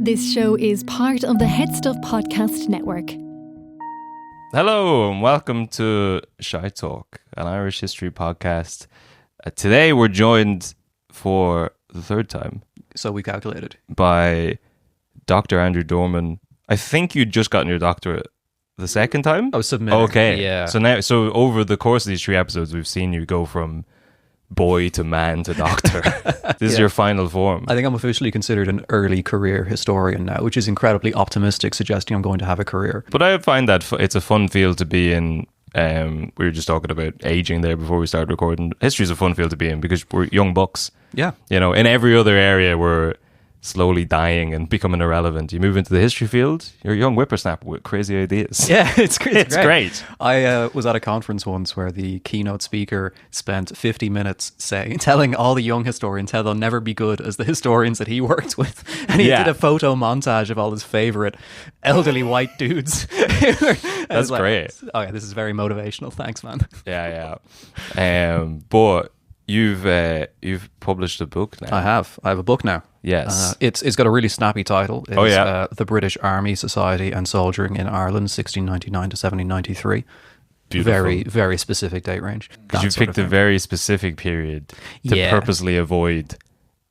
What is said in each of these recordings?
This show is part of the Head Stuff Podcast Network. Hello and welcome to Shy Talk, an Irish history podcast. Today we're joined for the third time. So we calculated. By Dr. Andrew Dorman. I think you'd just gotten your doctorate the second time? I was submitting. Okay. Yeah. So over the course of these 3 episodes, we've seen you go from boy to man to doctor. This is your final form. I think I'm officially considered an early career historian now, which is incredibly optimistic, suggesting I'm going to have a career. But I find that it's a fun field to be in. We were just talking about aging there before we started recording. History is a fun field to be in because we're young bucks. Yeah. You know, in every other area we're slowly dying and becoming irrelevant. You move into the history field, you're a young whippersnapper with crazy ideas. Yeah, it's great. It's great. I was at a conference once where the keynote speaker spent 50 minutes telling all the young historians how they'll never be good as the historians that he worked with. And he did a photo montage of all his favorite elderly white dudes. That's great. Oh yeah, this is very motivational. Thanks, man. Yeah. But you've published a book now. I have a book now. Yes. It's got a really snappy title. It's, The British Army, Society and Soldiering in Ireland, 1699 to 1793. Beautiful. Very, very specific date range. Because you picked a very specific period to purposely avoid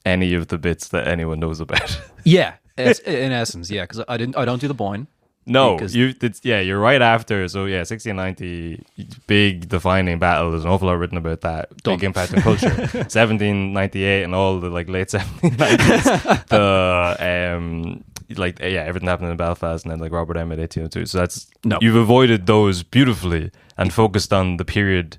any of the bits that anyone knows about. Yeah, in essence, yeah. Because I don't do the Boyne. No, you're right after. So 1690, big defining battle. There's an awful lot written about that. Big impact on culture. 1798 and all the late 1790s. Everything happened in Belfast and then Robert Emmet 1802. So you've avoided those beautifully and focused on the period,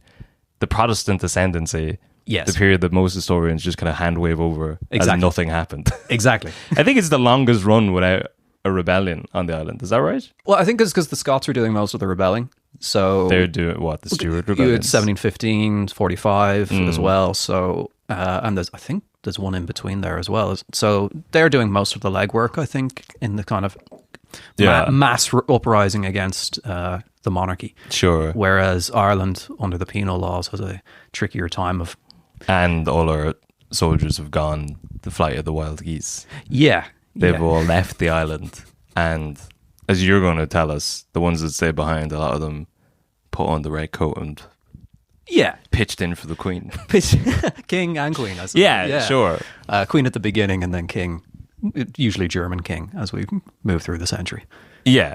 the Protestant ascendancy. Yes. The period that most historians just kind of hand wave over as nothing happened. Exactly. I think it's the longest run without a rebellion on the island. Is that right? Well, I think it's because the Scots were doing most of the rebelling. So they're doing what? The Stuart Rebellion? You had 1715, 45 as well. So, and I think there's one in between there as well. So they're doing most of the legwork, I think, in the kind of mass uprising against the monarchy. Sure. Whereas Ireland, under the penal laws, has a trickier time of... And all our soldiers have gone the flight of the wild geese. Yeah. They've all left the island. And as you're going to tell us, the ones that stay behind, a lot of them put on the red coat and pitched in for the Queen. King and Queen, I suppose. Yeah, sure. Queen at the beginning and then King, usually German King, as we move through the century. Yeah.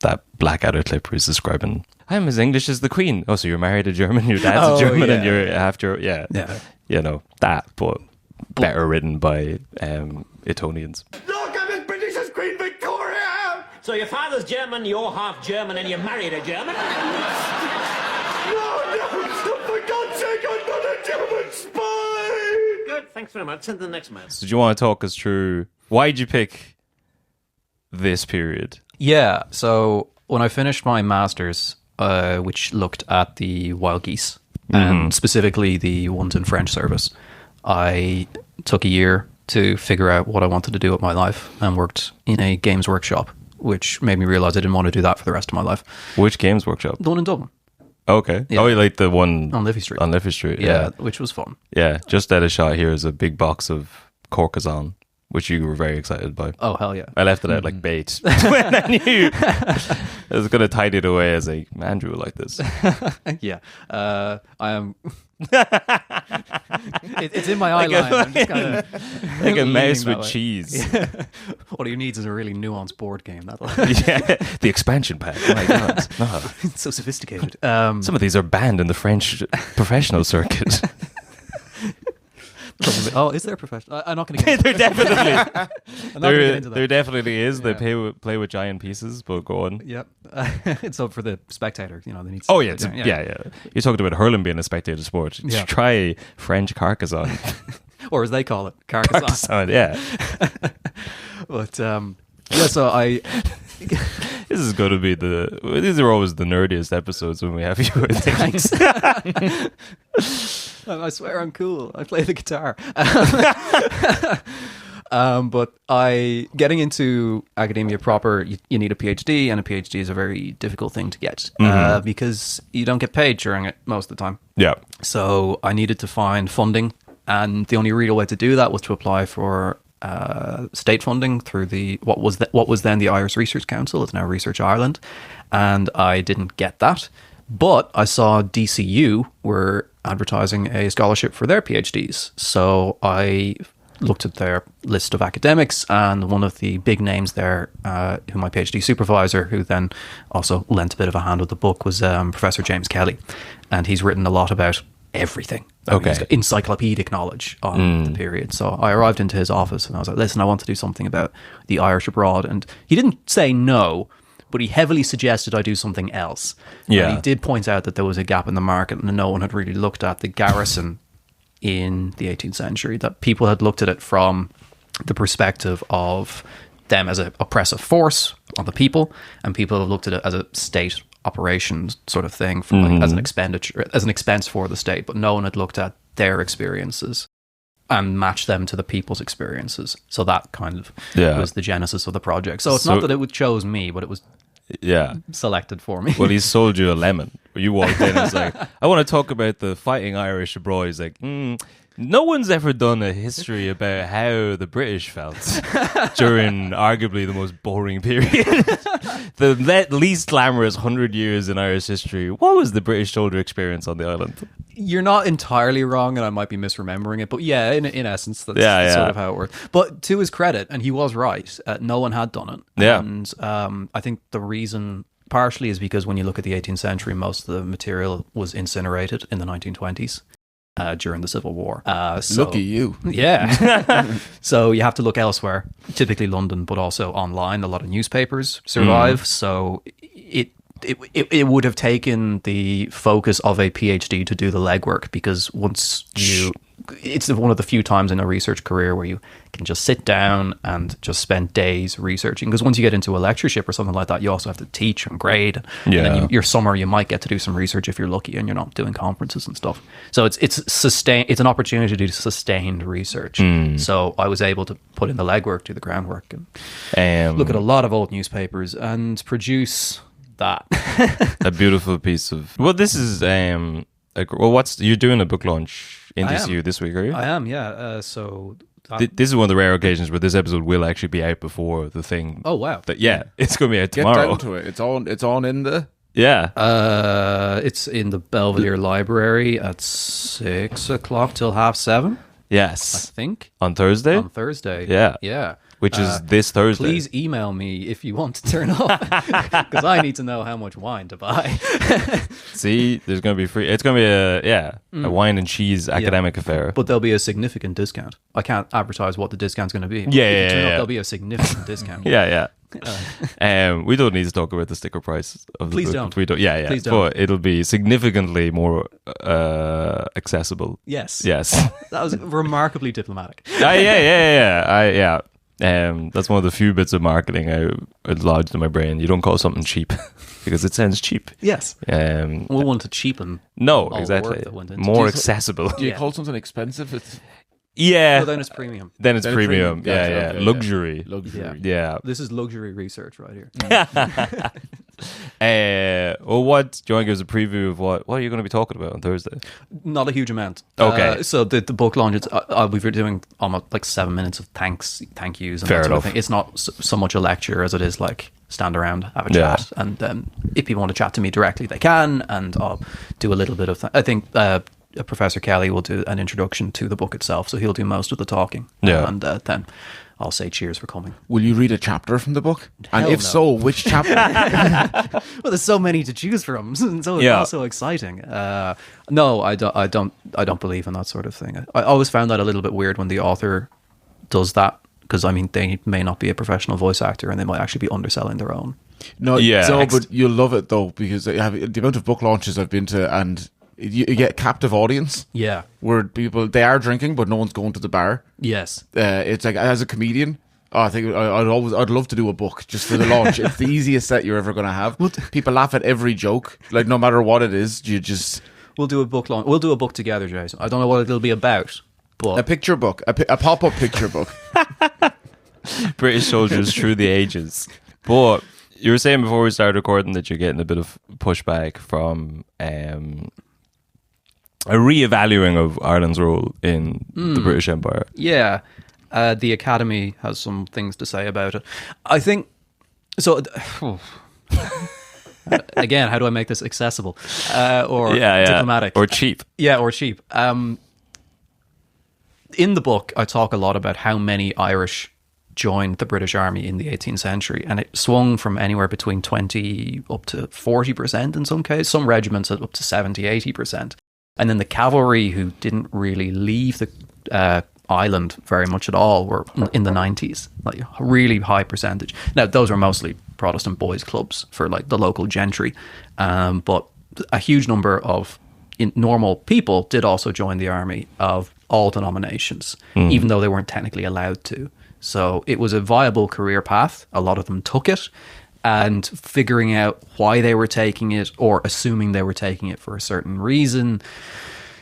That Blackadder clip where he's describing, I'm as English as the Queen. Oh, so you're married a German, your dad's a German, and you're after, you know, that, but better written by Etonians. Look, I'm as British as Queen Victoria! So your father's German, you're half German, and you married a German? No, for God's sake, I'm not a German spy! Good, thanks very much. Send to the next man. So do you want to talk us through, why did you pick this period? Yeah, so when I finished my master's, which looked at the wild geese, and specifically the ones in French service, I took a year to figure out what I wanted to do with my life and worked in a games workshop, which made me realize I didn't want to do that for the rest of my life. Which games workshop? The one in Dublin. Okay. Yeah. Oh, you like the one on Liffey Street. On Liffey Street, yeah. Which was fun. Yeah, just at a shot here is a big box of Corkazon, which you were very excited by. Oh, hell yeah. I left it out like bait when I knew I was going to tidy it away as Andrew would like this. Yeah. I am... it's in my eye line. I'm just kind of like a mouse with cheese. Yeah. What he needs is a really nuanced board game. The expansion pack. Oh my God. No. It's so sophisticated. Some of these are banned in the French professional circuit. Oh, is there a professional? I'm not going to get into There definitely is. Yeah. They play with giant pieces, but go on. Yep. It's up for the spectator. You know, they need. Yeah. You talked about hurling being a spectator sport. Yeah. Try French Carcassonne. Or as they call it, Carcassonne. Yeah. But so I... This is going to be these are always the nerdiest episodes when we have you. Thanks. I swear I'm cool. I play the guitar. But getting into academia proper, you need a PhD, and a PhD is a very difficult thing to get because you don't get paid during it most of the time. Yeah. So I needed to find funding, and the only real way to do that was to apply for state funding through what was then the Irish Research Council. It's now Research Ireland, and I didn't get that. But I saw DCU were advertising a scholarship for their PhDs, so I looked at their list of academics, and one of the big names there, who my PhD supervisor, who then also lent a bit of a hand with the book, was Professor James Kelly, and he's written a lot about everything. Okay. He's got encyclopedic knowledge on the period. So I arrived into his office and I was like, listen, I want to do something about the Irish abroad. And he didn't say no, but he heavily suggested I do something else. Yeah. And he did point out that there was a gap in the market and no one had really looked at the garrison in the 18th century, that people had looked at it from the perspective of them as an oppressive force on the people, and people have looked at it as a state operations sort of thing, from like, as an expenditure, as an expense for the state, but no one had looked at their experiences and matched them to the people's experiences. So that kind of was the genesis of the project. So it's not that it chose me, but it was selected for me. Well, he sold you a lemon. You walked in and was like, I want to talk about the fighting Irish abroad. He's like, no one's ever done a history about how the British felt during arguably the most boring period. The least glamorous 100 years in Irish history. What was the British soldier experience on the island? You're not entirely wrong, and I might be misremembering it, but yeah, in essence, that's sort of how it worked. But to his credit, and he was right, no one had done it. Yeah. And I think the reason partially is because when you look at the 18th century, most of the material was incinerated in the 1920s. During the Civil War. So, Lucky you. Yeah. So you have to look elsewhere, typically London, but also online. A lot of newspapers survive. So it would have taken the focus of a PhD to do the legwork, because once it's one of the few times in a research career where you can just sit down and just spend days researching. Because once you get into a lectureship or something like that, you also have to teach and grade. And then your summer, you might get to do some research if you're lucky and you're not doing conferences and stuff. So it's an opportunity to do sustained research. So I was able to put in the legwork, do the groundwork, and look at a lot of old newspapers and produce that. A beautiful piece of... Well, this is... you're doing a book launch in DCU this week, are you? I am, yeah. So... This is one of the rare occasions where this episode will actually be out before the thing. Oh, wow. It's going to be out Get tomorrow. down to it. It's on in the... Yeah. It's in the Belvedere Library at 6 o'clock till 7:30. Yes. I think. On Thursday? On Thursday. Yeah. Yeah. Which is this Thursday. Please email me if you want to turn up, because I need to know how much wine to buy. See, there's going to be free. It's going to be a wine and cheese academic affair. But there'll be a significant discount. I can't advertise what the discount's going to be. Yeah. There'll be a significant discount. Yeah. We don't need to talk about the sticker price of the Please book. don't. We don't. Yeah. Please don't. But it'll be significantly more accessible. Yes. That was remarkably diplomatic. Yeah. That's one of the few bits of marketing I lodged in my brain. You don't call something cheap because it sounds cheap. Yes. We want to cheapen. No, all exactly. The work that went into More it. accessible. Do you call something expensive? It's Yeah. Then it's premium. Then it's Then it's premium. premium. Gotcha, Yeah. okay, Luxury. luxury. Yeah. This is luxury research right here. Well, what do you want to give us a preview of what are you going to be talking about on Thursday? Not a huge amount. Okay. So the book launch, we were doing almost like 7 minutes of thank yous. And Fair that sort of enough. thing. It's not so much a lecture as it is like stand around, have a Yeah. chat, and if people want to chat to me directly, they can, and I'll do a little bit of. I think Professor Kelly will do an introduction to the book itself, so he'll do most of the talking. Yeah. And then I'll say cheers for coming. Will you read a chapter from the book? And Hell if no. so, which chapter? Well, there's so many to choose from, so it's all so exciting. No, I don't believe in that sort of thing. I always found that a little bit weird when the author does that, because I mean they may not be a professional voice actor and they might actually be underselling their own. No, Yeah. but you'll love it though, because the amount of book launches I've been to, and you get captive audience. Yeah. Where people, they are drinking, but no one's going to the bar. Yes. It's like, as a comedian, I think I'd love to do a book just for the launch. It's the easiest set you're ever going to have. People laugh at every joke, like no matter what it is. We'll do a book launch. We'll do a book together, Jason. I don't know what it'll be about, but a picture book, a pop-up picture book. British soldiers through the ages. But you were saying before we started recording that you're getting a bit of pushback from a re-evaluating of Ireland's role in the British Empire. yeah. The Academy has some things to say about it. I think so. Again, how do I make this accessible or diplomatic or cheap? Yeah, or cheap. In the book, I talk a lot about how many Irish joined the British Army in the 18th century, and it swung from anywhere between 20 up to 40% in some cases. Some regiments at up to 70-80%. And then the cavalry, who didn't really leave the island very much at all, were in the 90s, like a really high percentage. Now, those were mostly Protestant boys' clubs for like the local gentry, but a huge number of normal people did also join the army of all denominations, even though they weren't technically allowed to. So it was a viable career path. A lot of them took it, and figuring out why they were taking it or assuming they were taking it for a certain reason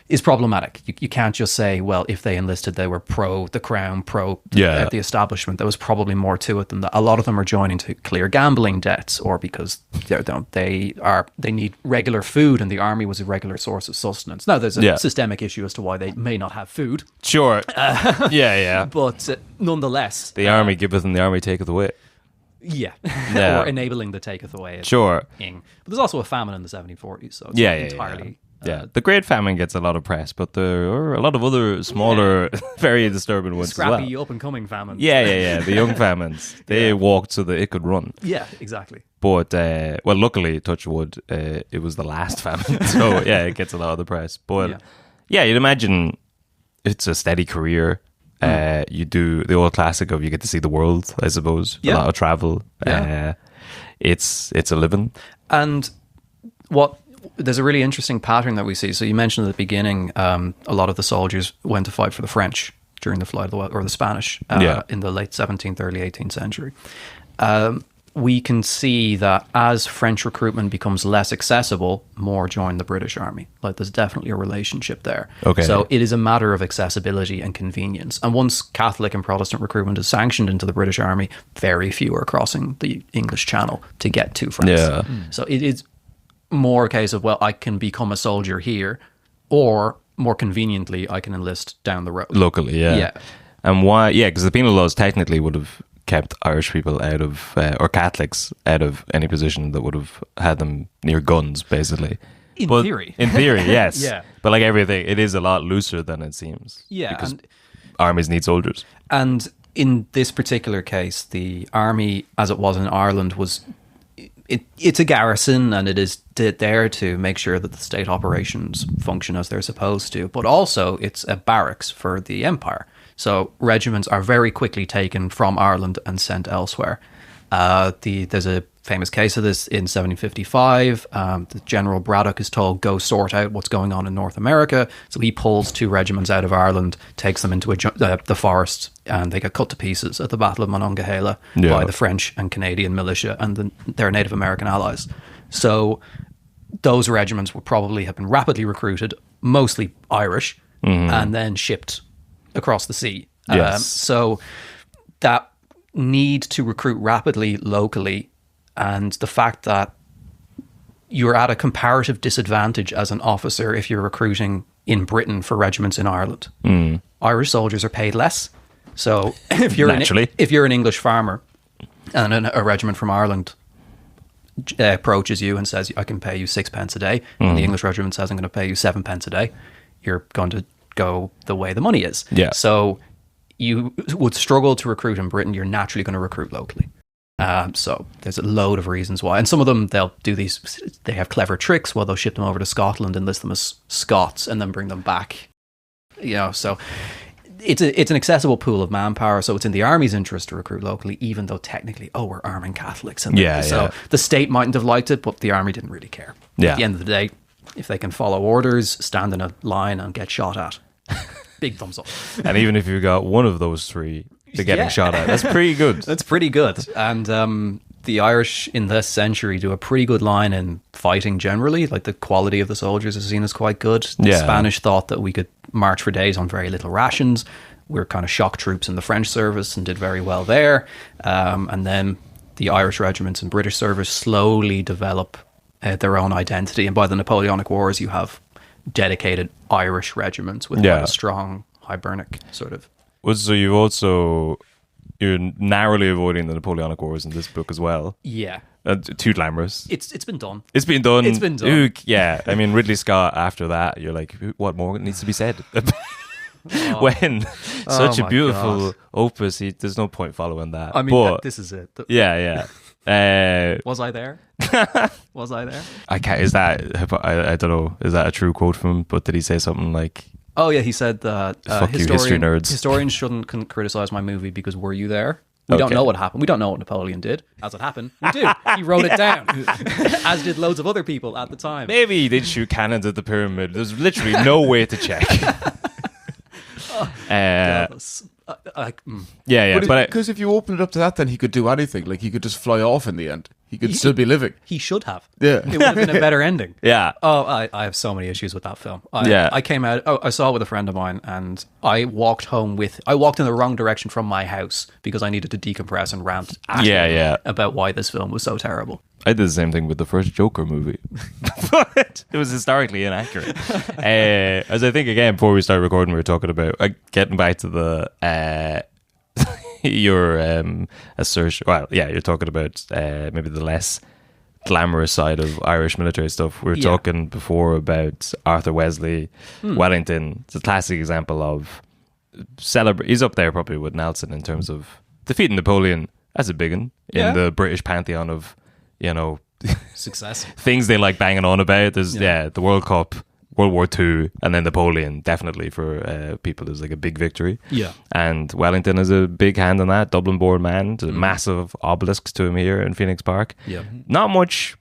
is problematic. You can't just say, well, if they enlisted, they were pro the crown, pro the establishment. There was probably more to it than that. A lot of them are joining to clear gambling debts, or because they need regular food, and the army was a regular source of sustenance. Now, there's a systemic issue as to why they may not have food. Sure. But nonetheless, the army giveth and the army taketh away. Yeah. Or enabling the taketh away. Sure. But there's also a famine in the 1740s, so it's entirely... Yeah, the Great Famine gets a lot of press, but there are a lot of other smaller, very disturbing ones scrappy, as well. up-and-coming famines. Yeah. The young famines. They walked so that it could run. Yeah, exactly. But, well, luckily, touch wood, it was the last famine. So, it gets a lot of the press. But, you'd imagine it's a steady career. You do the old classic of you get to see the world, I suppose. A lot of travel. It's a living. And there's a really interesting pattern that we see. So you mentioned at the beginning, a lot of the soldiers went to fight for the French during the Flight of the Wild, or the Spanish in the late 17th, early 18th century. We can see that as French recruitment becomes less accessible, more join the British Army. Like, there's definitely a relationship there. Okay. So it is a matter of accessibility and convenience. And once Catholic and Protestant recruitment is sanctioned into the British Army, very few are crossing the English Channel to get to France. Yeah. So it is more a case of, well, I can become a soldier here, or more conveniently, I can enlist down the road. Locally, yeah. And why? Yeah, because the penal laws technically would have kept Irish people out of, or Catholics out of any position that would have had them near guns, basically. In theory, yes. Yeah. But like everything, it is a lot looser than it seems. Yeah. Because armies need soldiers. And in this particular case, the army, as it was in Ireland, was... It's a garrison, and it is there to make sure that the state operations function as they're supposed to. But also, it's a barracks for the empire. So regiments are very quickly taken from Ireland and sent elsewhere. There's a famous case of this in 1755. The General Braddock is told, go sort out what's going on in North America. So he pulls 2 regiments out of Ireland, takes them into the forest, and they get cut to pieces at the Battle of Monongahela by the French and Canadian militia and their Native American allies. So those regiments would probably have been rapidly recruited, mostly Irish, and then shipped across the sea. Yes. So that need to recruit rapidly locally, and the fact that you're at a comparative disadvantage as an officer if you're recruiting in Britain for regiments in Ireland. Irish soldiers are paid less. So if you're an English farmer and a regiment from Ireland approaches you and says, I can pay you 6 pence a day, and the English regiment says, I'm going to pay you 7 pence a day, you're going to go the way the money is. Yeah. So you would struggle to recruit in Britain. You're naturally going to recruit locally. So there's a load of reasons why. And some of them, they'll do they have clever tricks where they'll ship them over to Scotland and list them as Scots and then bring them back. So it's an accessible pool of manpower. So it's in the army's interest to recruit locally, even though technically, we're arming Catholics. And so the state mightn't have liked it, but the army didn't really care. Yeah. At the end of the day, if they can follow orders, stand in a line and get shot at, big thumbs up. And even if you got one of those 3 to getting shot at, that's pretty good. That's pretty good. And the Irish in this century do a pretty good line in fighting generally. Like, the quality of the soldiers is seen as quite good. The Spanish thought that we could march for days on very little rations. We're kind of shock troops in the French service and did very well there. And then the Irish regiments in British service slowly develop their own identity. And by the Napoleonic Wars, you have dedicated Irish regiments with quite a strong Hibernic sort of you're narrowly avoiding the Napoleonic Wars in this book as well. Yeah. Too glamorous. It's been done. It's been done. It's been done. Yeah. I mean, Ridley Scott, after that, you're like, what more needs to be said? When such a beautiful opus, there's no point following that. I mean, this is it. Yeah. Was I there? Was I there? I can't. Is that? I don't know. Is that a true quote from him? But did he say something like? Oh yeah, he said that "Fuck you, history nerds." Historians shouldn't criticize my movie because were you there? We don't know what happened. We don't know what Napoleon did. As it happened, we do. He wrote it down, as did loads of other people at the time. Maybe he did shoot cannons at the pyramid. There's literally no way to check. Yeah, but because if you open it up to that, then he could do anything. Like, he could just fly off in the end. He could still be living. He should have. Yeah. It would have been a better ending. Yeah. Oh, I have so many issues with that film. I came out. I saw it with a friend of mine, and I walked in the wrong direction from my house because I needed to decompress and rant at him about why this film was so terrible. I did the same thing with the first Joker movie. But it was historically inaccurate. As I think, again, before we started recording, we were talking about getting back to the your assertion. Well, yeah, you're talking about maybe the less glamorous side of Irish military stuff. We were talking before about Arthur Wesley, Wellington. It's a classic example of he's up there probably with Nelson in terms of defeating Napoleon. That's a big one in the British pantheon of, success things they like banging on about. There's the World Cup, World War II, and then Napoleon. Definitely for people, is like a big victory. Yeah, and Wellington is a big hand in that. Dublin-born man. There's a massive obelisk to him here in Phoenix Park. Yeah, not much.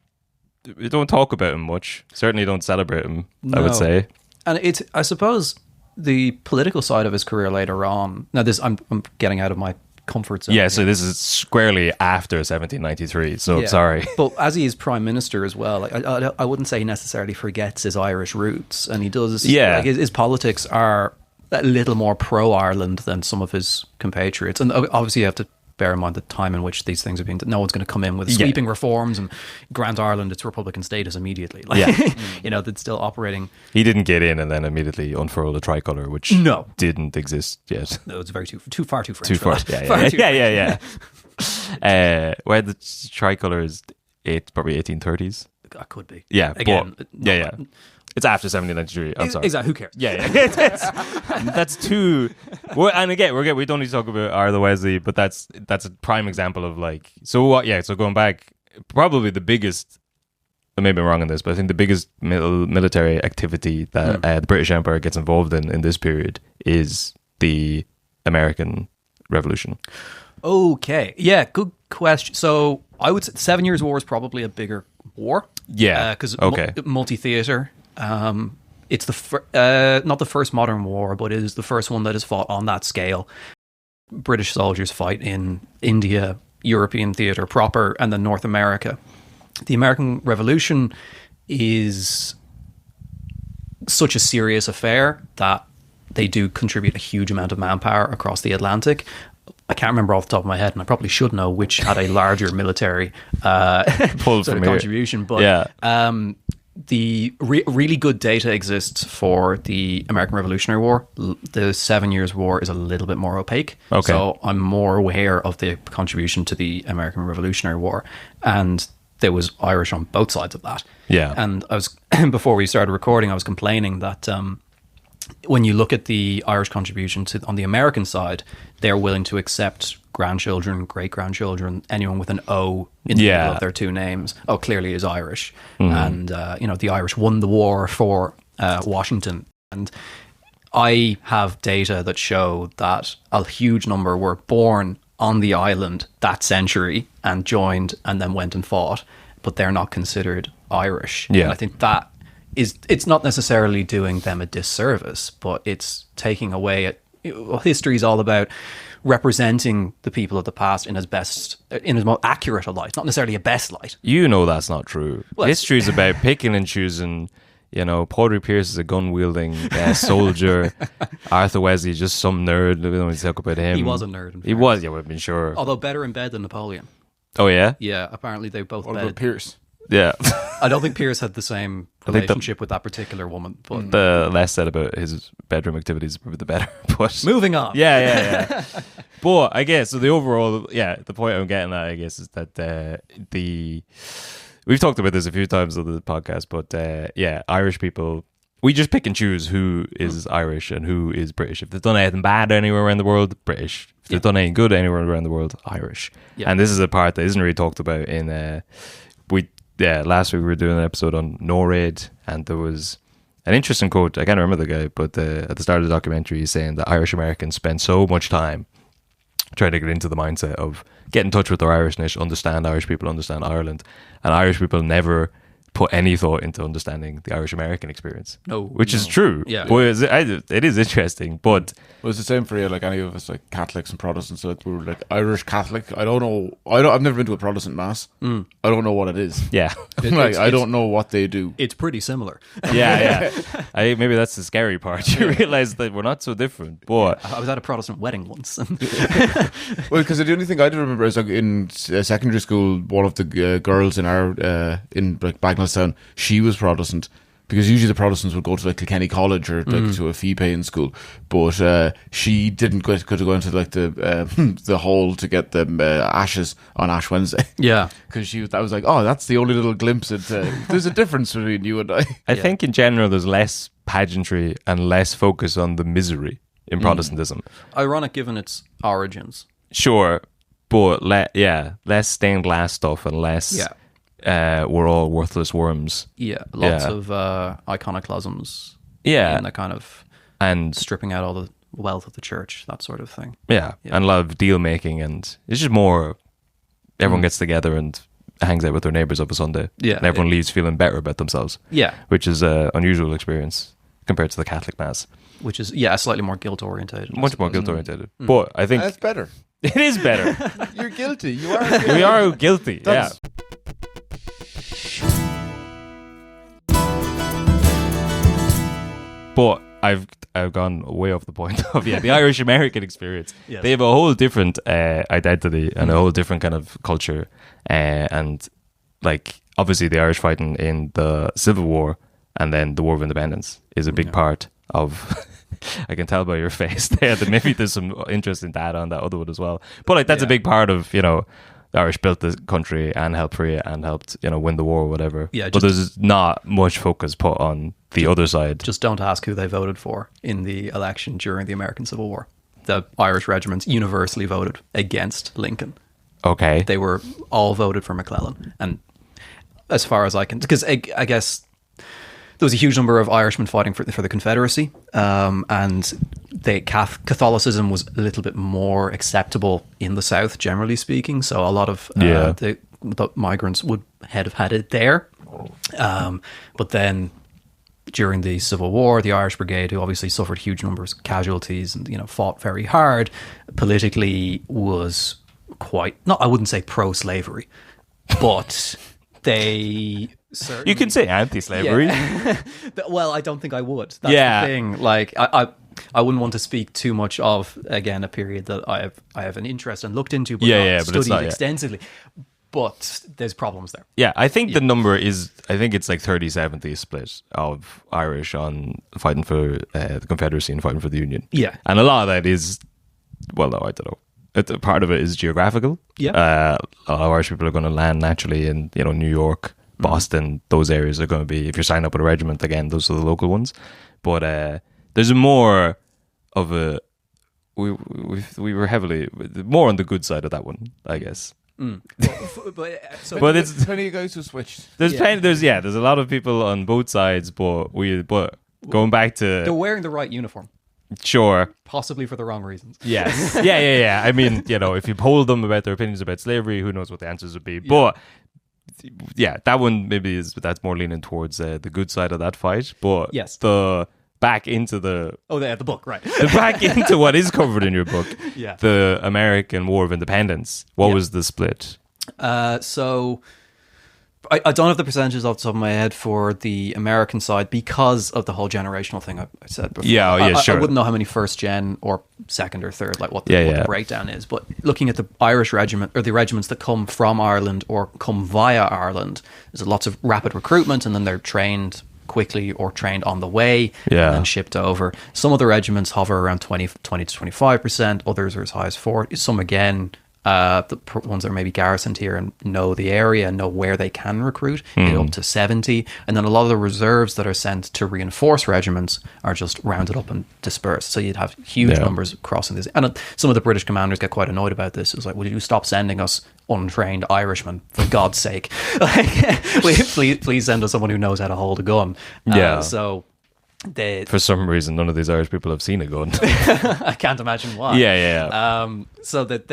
We don't talk about him much. Certainly don't celebrate him. No. I would say, and I suppose the political side of his career later on. Now, I'm getting out of my comfort zone. Yeah, so this is squarely after 1793. So sorry, but as he is prime minister as well, like, I wouldn't say he necessarily forgets his Irish roots, and he does. Yeah, like his politics are a little more pro Ireland than some of his compatriots, and obviously you have to bear in mind the time in which these things are being. No one's going to come in with sweeping reforms and grant Ireland its Republican status immediately. Like, that's still operating. He didn't get in and then immediately unfurl the tricolour, which didn't exist yet. No, it's very too far too French. Too far. Yeah. Where the tricolour is probably 1830s. That could be. Yeah. Again. It's after 1793. I'm sorry. Exactly. Who cares? Yeah. That's too. And again, we don't need to talk about Arthur Wesley, but that's a prime example of like. So what? Yeah. So going back, probably the biggest. Maybe I'm wrong on this, but I think the biggest military activity that the British Empire gets involved in this period is the American Revolution. Okay. Yeah. Good question. So I would say 7 Years' War is probably a bigger war. Yeah. Because multi-theater. It's not the first modern war, but it is the first one that is fought on that scale. British soldiers fight in India, European theater proper, and then North America. The American Revolution is such a serious affair that they do contribute a huge amount of manpower across the Atlantic. I can't remember off the top of my head, and I probably should know which had a larger military sort of contribution. But the really good data exists for the American Revolutionary War. The 7 Years' War is a little bit more opaque. Okay. So I'm more aware of the contribution to the American Revolutionary War. And there was Irish on both sides of that. Yeah. And I was before we started recording, I was complaining that when you look at the Irish contribution on the American side, they're willing to accept grandchildren, great-grandchildren, anyone with an O in the middle of their two names. Oh, clearly is Irish. And, the Irish won the war for Washington. And I have data that show that a huge number were born on the island that century and joined and then went and fought, but they're not considered Irish. Yeah. And I think that it's not necessarily doing them a disservice, but it's taking away history is all about representing the people of the past in as most accurate a light, not necessarily a best light. That's not true. Well, history is about picking and choosing. Padraig Pearse is a gun-wielding soldier. Arthur Wesley is just some nerd. We don't need to talk about him. He was a nerd. He was, we've been sure. Although better in bed than Napoleon. Oh, yeah? Yeah, apparently they both What about Pearse? Yeah. I don't think Pierce had the same relationship with that particular woman. But The less said about his bedroom activities, the better. But moving on. Yeah. But I guess, so the overall, the point I'm getting at, I guess, is that we've talked about this a few times on the podcast, but Irish people, we just pick and choose who is Irish and who is British. If they've done anything bad anywhere around the world, British. If they've done anything good anywhere around the world, Irish. Yeah. And this is a part that isn't really talked about in last week we were doing an episode on Norad, and there was an interesting quote. I can't remember the guy, but at the start of the documentary, he's saying that Irish Americans spend so much time trying to get into the mindset of get in touch with their Irishness, understand Irish people, understand Ireland, and Irish people never put any thought into understanding the Irish American experience. Which is true. Yeah. Well, it is interesting, but it's the same for you, like any of us, like Catholics and Protestants. So we were like Irish Catholic. I don't know. I've never been to a Protestant mass. I don't know what it is. Yeah. I don't know what they do. It's pretty similar. Yeah. Maybe that's the scary part. You realize that we're not so different. But I was at a Protestant wedding once. Well, because the only thing I do remember is like in secondary school, one of the girls in our in like Bagnallstown, she was Protestant. Because usually the Protestants would go to like Kilkenny College or like to a fee-paying school, but she didn't go to into like the hall to get the ashes on Ash Wednesday. Yeah, because I was like, oh, that's the only little glimpse into. There's a difference between you and I. I think in general there's less pageantry and less focus on the misery in Protestantism. Ironic given its origins. Sure, but less stained glass stuff and less. Yeah. We're all worthless worms. Yeah, lots of iconoclasms. Yeah, and that kind of and stripping out all the wealth of the church, that sort of thing. Yeah, and a lot of deal making, and it's just more. Everyone gets together and hangs out with their neighbors of a Sunday. Yeah, and everyone leaves feeling better about themselves. Yeah, which is an unusual experience compared to the Catholic Mass, which is slightly more guilt orientated. Much more guilt orientated, but I think that's better. It is better. You're guilty. You are. Guilty. We are guilty. Yeah. But I've gone way off the point of the Irish American experience. Yes. They have a whole different identity and a whole different kind of culture, and like obviously the Irish fighting in the Civil War and then the War of Independence is a big part of. I can tell by your face there that maybe there's some interesting data on that other one as well. But like that's a big part of the Irish built the country and helped free it and helped win the war or whatever. Yeah, but there's not much focus put on the other side. Just don't ask who they voted for in the election during the American Civil War. The Irish regiments universally voted against Lincoln. Okay, they were all voted for McClellan, and as far as I can, because I guess. There was a huge number of Irishmen fighting for the Confederacy, and Catholicism was a little bit more acceptable in the South, generally speaking. So a lot of the migrants would have had it there. But then during the Civil War, the Irish Brigade, who obviously suffered huge numbers of casualties and fought very hard, politically was quite, I wouldn't say pro-slavery, but they... You can say anti-slavery. Yeah. Well, I don't think I would. That's the thing. Like, I wouldn't want to speak too much of, again, a period that I have an interest and looked into, but not studied extensively. But there's problems there. Yeah, I think the number is, I think it's like 30-70 split of Irish on fighting for the Confederacy and fighting for the Union. Yeah. And a lot of that is, well, no, I don't know. Part of it is geographical. Yeah. A lot of Irish people are going to land naturally in, New York, Boston, those areas are going to be, if you're signing up with a regiment, again, those are the local ones. But there's more of a, we were heavily, more on the good side of that one, I guess. But it's plenty of guys who switched. There's a lot of people on both sides, but going back to... They're wearing the right uniform. Sure. Possibly for the wrong reasons. Yes. Yeah. I mean, if you poll them about their opinions about slavery, who knows what the answers would be. But... yeah, that one maybe that's more leaning towards the good side of that fight. But yes, the back into the the book, right? The back into what is covered in your book. Yeah, the American War of Independence. What was the split? So I don't have the percentages off the top of my head for the American side because of the whole generational thing I said before. Yeah, sure. I wouldn't know how many first gen or second or third, like what the breakdown is. But looking at the Irish regiment or the regiments that come from Ireland or come via Ireland, there's lots of rapid recruitment, and then they're trained quickly or trained on the way and then shipped over. Some of the regiments hover around 20 to 25%. Others are as high as 40%. Some again. The ones that are maybe garrisoned here and know the area and know where they can recruit, get up to 70. And then a lot of the reserves that are sent to reinforce regiments are just rounded up and dispersed. So you'd have huge numbers crossing this. And some of the British commanders get quite annoyed about this. It's like, will you stop sending us untrained Irishmen, for God's sake? Like, please send us someone who knows how to hold a gun. For some reason, none of these Irish people have seen a gun. I can't imagine why. So that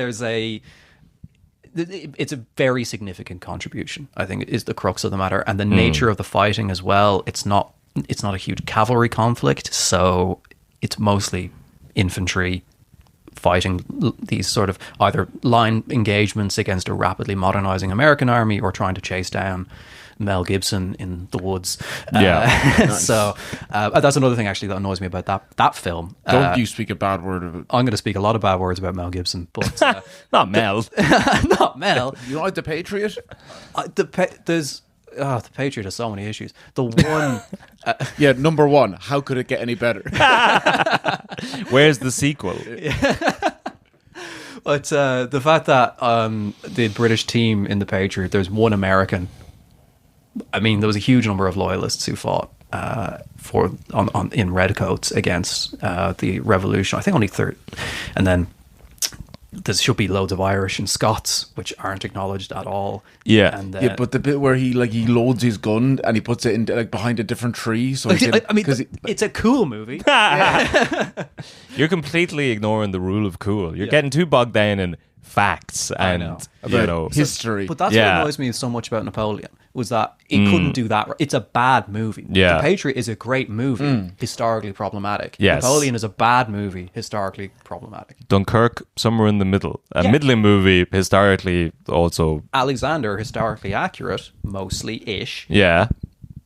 it's a very significant contribution, I think, is the crux of the matter. And the nature of the fighting as well, it's not a huge cavalry conflict, so it's mostly infantry fighting these sort of either line engagements against a rapidly modernizing American army or trying to chase down Mel Gibson in the woods. Nice. So that's another thing actually that annoys me about that film. Don't you speak a bad word of it. I'm going to speak a lot of bad words about Mel Gibson, but not Mel. Not Mel. You know, like The Patriot? The Patriot has so many issues. The one... number one. How could it get any better? Where's the sequel? But the fact that the British team in The Patriot, there's one American. I mean, there was a huge number of loyalists who fought in redcoats against the revolution. I think only 30. And then there should be loads of Irish and Scots, which aren't acknowledged at all. Yeah. And, but the bit where he loads his gun and he puts it in behind a different tree. So it's a cool movie. You're completely ignoring the rule of cool. You're getting too bogged down in facts and history. But that's what annoys me so much about Napoleon, was that it couldn't do that. It's a bad movie. Yeah. The Patriot is a great movie, historically problematic. Yes. Napoleon is a bad movie, historically problematic. Dunkirk, somewhere in the middle. A middling movie, historically also. Alexander, historically accurate, mostly-ish. Yeah.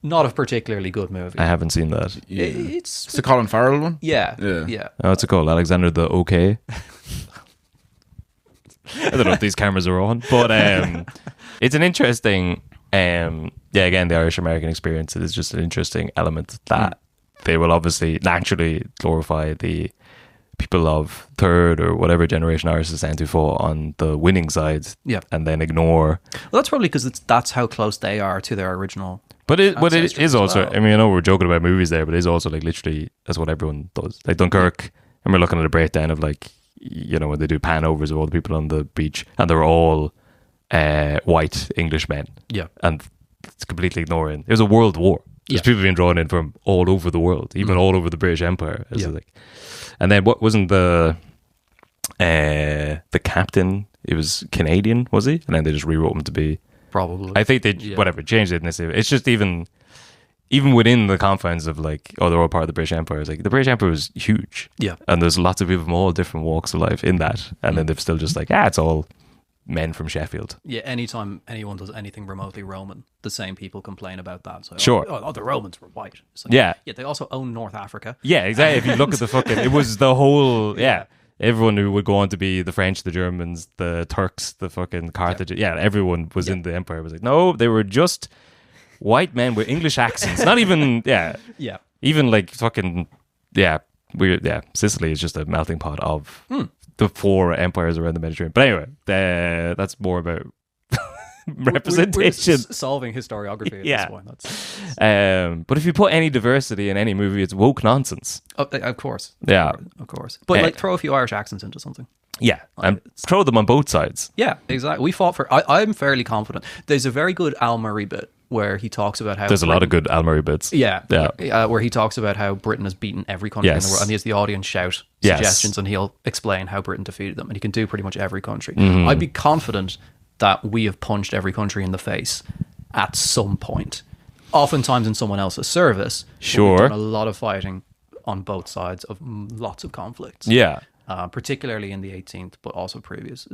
Not a particularly good movie. I haven't seen that. It's the Colin Farrell one? Yeah. Oh, what's it called? Alexander the OK? I don't know if these cameras are on, but it's an interesting... again, the Irish-American experience is just an interesting element that they will obviously naturally glorify the people of third or whatever generation Irish descent who fought on the winning side, and then ignore. Well, that's probably because that's how close they are to their original. But it is also. Well. I mean, I know we're joking about movies there, but it is also like literally that's what everyone does. Like Dunkirk, and we're looking at a breakdown of like when they do pan overs of all the people on the beach, and they're all white English men. Yeah, and it's completely ignoring. There's a world war. There's people being drawn in from all over the world, even all over the British Empire. And then what wasn't the captain? It was Canadian, was he? And then they just rewrote him to be probably. I think they changed it. It's just even within the confines of like, they're all part of the British Empire. It's like the British Empire was huge. Yeah, and there's lots of people from all different walks of life in that, and then they've still just like, it's all men from Sheffield. Yeah, anytime anyone does anything remotely Roman, the same people complain about that. So, sure. The Romans were white. Like, yeah, they also own North Africa. Yeah, exactly. If you look at the fucking, it was the whole, everyone who would go on to be the French, the Germans, the Turks, the fucking Carthage. Yeah, everyone was in the empire. It was like, no, they were just white men with English accents. Not even, even like fucking, Sicily is just a melting pot of the four empires around the Mediterranean. But anyway, that's more about representation. We're solving historiography at this point. But if you put any diversity in any movie, it's woke nonsense. Of course. Yeah. Of course. But throw a few Irish accents into something. Yeah, and throw them on both sides. Yeah, exactly. We fought for... I'm fairly confident. There's a very good Al Murray bit where he talks about how... There's a lot of good Al Murray bits. Yeah. Where he talks about how Britain has beaten every country in the world. And he has the audience shout suggestions and he'll explain how Britain defeated them. And he can do pretty much every country. Mm-hmm. I'd be confident that we have punched every country in the face at some point. Oftentimes in someone else's service. Sure. We've done a lot of fighting on both sides of lots of conflicts. Yeah. Particularly in the 18th, but also previous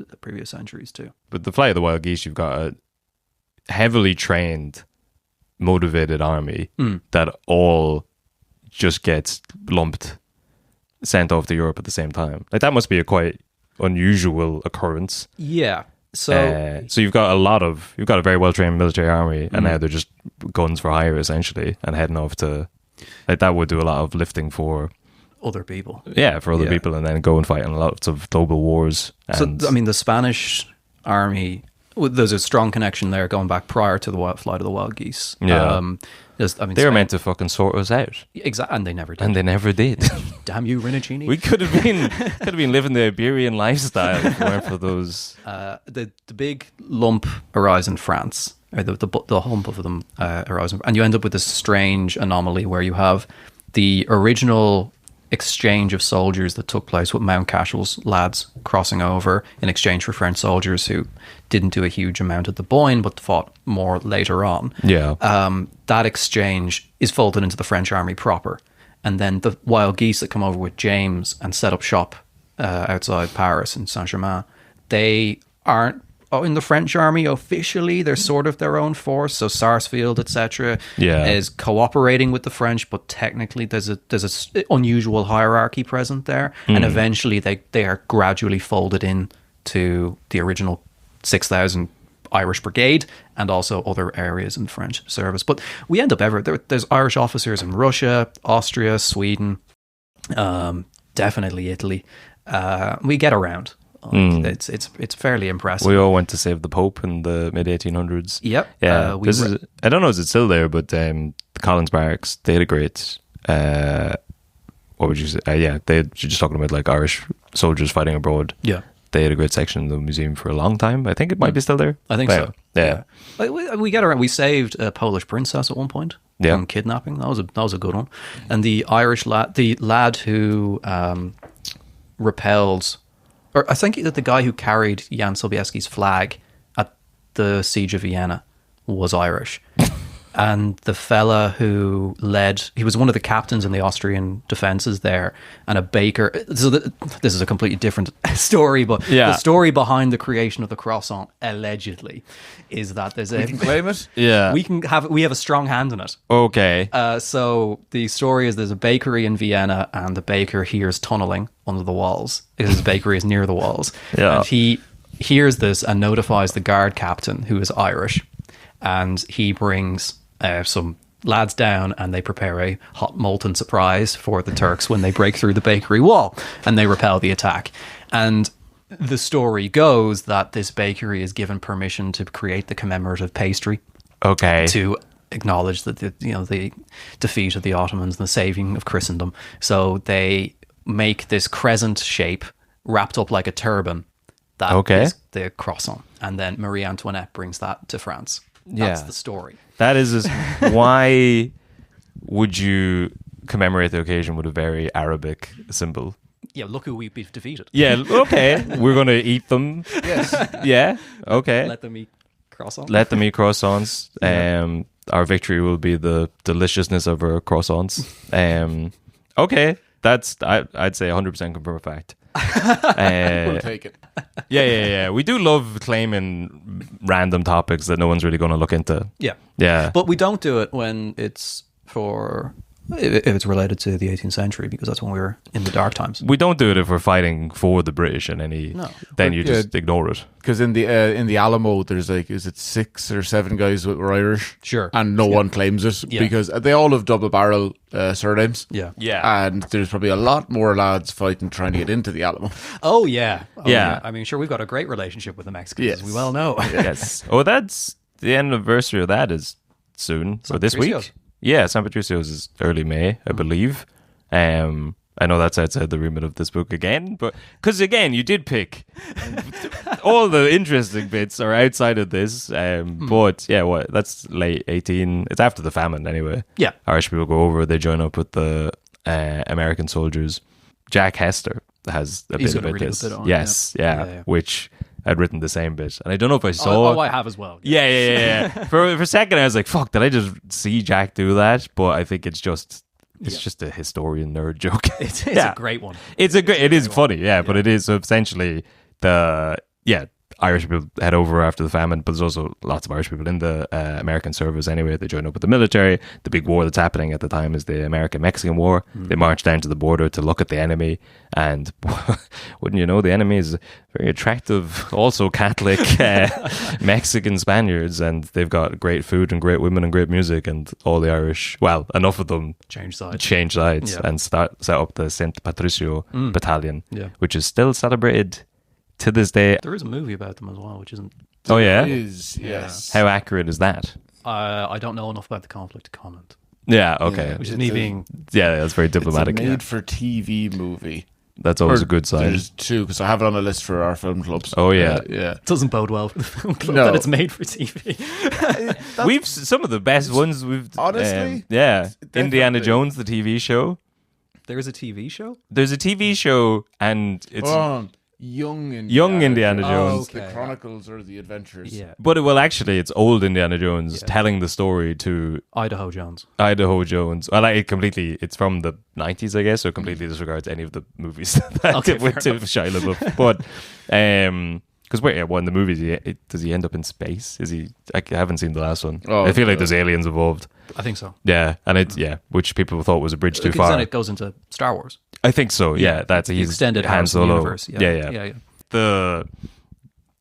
centuries too. But the Flight of the Wild Geese, you've got heavily trained, motivated army that all just gets sent off to Europe at the same time. Like that must be a quite unusual occurrence. Yeah. So you've got a very well trained military army, and now they're just guns for hire essentially, and heading off to like that would do a lot of lifting for other people. Yeah, for other people, and then go and fight in lots of global wars. And so I mean, the Spanish army. There's a strong connection there going back prior to the flight of the wild geese. Yeah. They were meant to fucking sort us out. Exactly, and they never did. And they never did. Damn you, Rinuccini. We could have been living the Iberian lifestyle if it weren't for those. The big lump arrives in France, or the hump of them arrives, and you end up with this strange anomaly where you have the original exchange of soldiers that took place with Mount Cashel's lads crossing over in exchange for French soldiers who didn't do a huge amount at the Boyne but fought more later on. Yeah. That exchange is folded into the French army proper. And then the wild geese that come over with James and set up shop outside Paris in Saint-Germain, they aren't in the French army officially. They're sort of their own force. So Sarsfield, etc., is cooperating with the French, but technically there's a unusual hierarchy present there. And eventually they are gradually folded in to the original 6,000 Irish Brigade and also other areas in French service. But we end up there's Irish officers in Russia, Austria, Sweden, definitely Italy. We get around. It's fairly impressive. We all went to save the Pope in the mid 1800s. Yep. Yeah. I don't know if it's still there, but the Collins Barracks, they had a great. What would you say? You're just talking about like Irish soldiers fighting abroad. Yeah. They had a great section in the museum for a long time. I think it might be still there. I think so. Yeah. We get around. We saved a Polish princess at one point from kidnapping. That was a good one. And the Irish lad who repelled, or I think that the guy who carried Jan Sobieski's flag at the siege of Vienna was Irish. And the fella who he was one of the captains in the Austrian defences there, and a baker. So this is a completely different story, but the story behind the creation of the croissant, allegedly, is that we can claim it. Yeah, we have a strong hand in it. Okay. So the story is there's a bakery in Vienna, and the baker hears tunneling under the walls because his bakery is near the walls. Yeah, and he hears this and notifies the guard captain, who is Irish, and he brings some lads down, and they prepare a hot molten surprise for the Turks when they break through the bakery wall and they repel the attack. And the story goes that this bakery is given permission to create the commemorative pastry, to acknowledge that the defeat of the Ottomans and the saving of Christendom. So they make this crescent shape wrapped up like a turban. That is the croissant, and then Marie Antoinette brings that to France. That's the story. That is why would you commemorate the occasion with a very Arabic symbol? Yeah, look who we've defeated. Yeah, okay. We're going to eat them. Yes. Yeah, okay. Let them eat croissants. Let them eat croissants. Our victory will be the deliciousness of our croissants. Okay, I'd say 100% confirmed fact. We'll take it. Yeah. We do love claiming random topics that no one's really going to look into. Yeah. But we don't do it when it's if it's related to the 18th century, because that's when we were in the dark times. We don't do it if we're fighting for the British and then you just ignore it. Because in the Alamo, there's is it 6 or 7 guys that were Irish? Sure. And no one claims it because they all have double barrel surnames. Yeah. And there's probably a lot more lads fighting trying to get into the Alamo. Oh, yeah. Yeah. I mean, sure, we've got a great relationship with the Mexicans, as we well know. Yes. Oh, that's the anniversary of that is soon, or this week. Yeah, San Patricio's is early May, I believe. I know that's outside the remit of this book again, but because again, you did pick all the interesting bits are outside of this. But yeah, that's late 18. It's after the famine anyway. Yeah, Irish people go over, they join up with the American soldiers. Jack Hester has a bit about this. Yes, yeah, which I'd written the same bit, and I don't know if I saw. Oh, I have as well. Yeah. for a second, I was like, "Fuck!" Did I just see Jack do that? But I think it's just a historian nerd joke. It's a great one. It is funny, but it is essentially Irish people head over after the famine, but there's also lots of Irish people in the American service anyway. They join up with the military. The big war that's happening at the time is the American-Mexican War. They march down to the border to look at the enemy, and wouldn't you know, the enemy is very attractive, also Catholic Mexican Spaniards, and they've got great food and great women and great music, and all the Irish, well, enough of them change sides and set up the Saint Patricio Battalion, which is still celebrated to this day. There is a movie about them as well, which isn't... Oh, yeah? It is, yes. How accurate is that? I don't know enough about the conflict to comment. Yeah, okay. Which is me being... Yeah, that's very diplomatic. It's a made-for-TV movie. That's always a good sign. There's two, because I have it on a list for our film clubs. Oh, yeah. It doesn't bode well for the film club that it's made for TV. We've some of the best ones we've... Honestly? Indiana Jones, the TV show. There is a TV show? There's a TV show, and it's... Young Indiana Jones. The Chronicles or the Adventures. Yeah. But actually, it's old Indiana Jones telling the story to Idaho Jones. Well, it's from the 90s, I guess, so it completely disregards any of the movies that did with Shia LaBeouf. But, because in the movies, does he end up in space? I haven't seen the last one. I feel like there's aliens involved. I think so. Yeah, and which people thought was a bridge too far. Then it goes into Star Wars. I think so. Yeah, that's the extended Han Solo universe. Yeah. The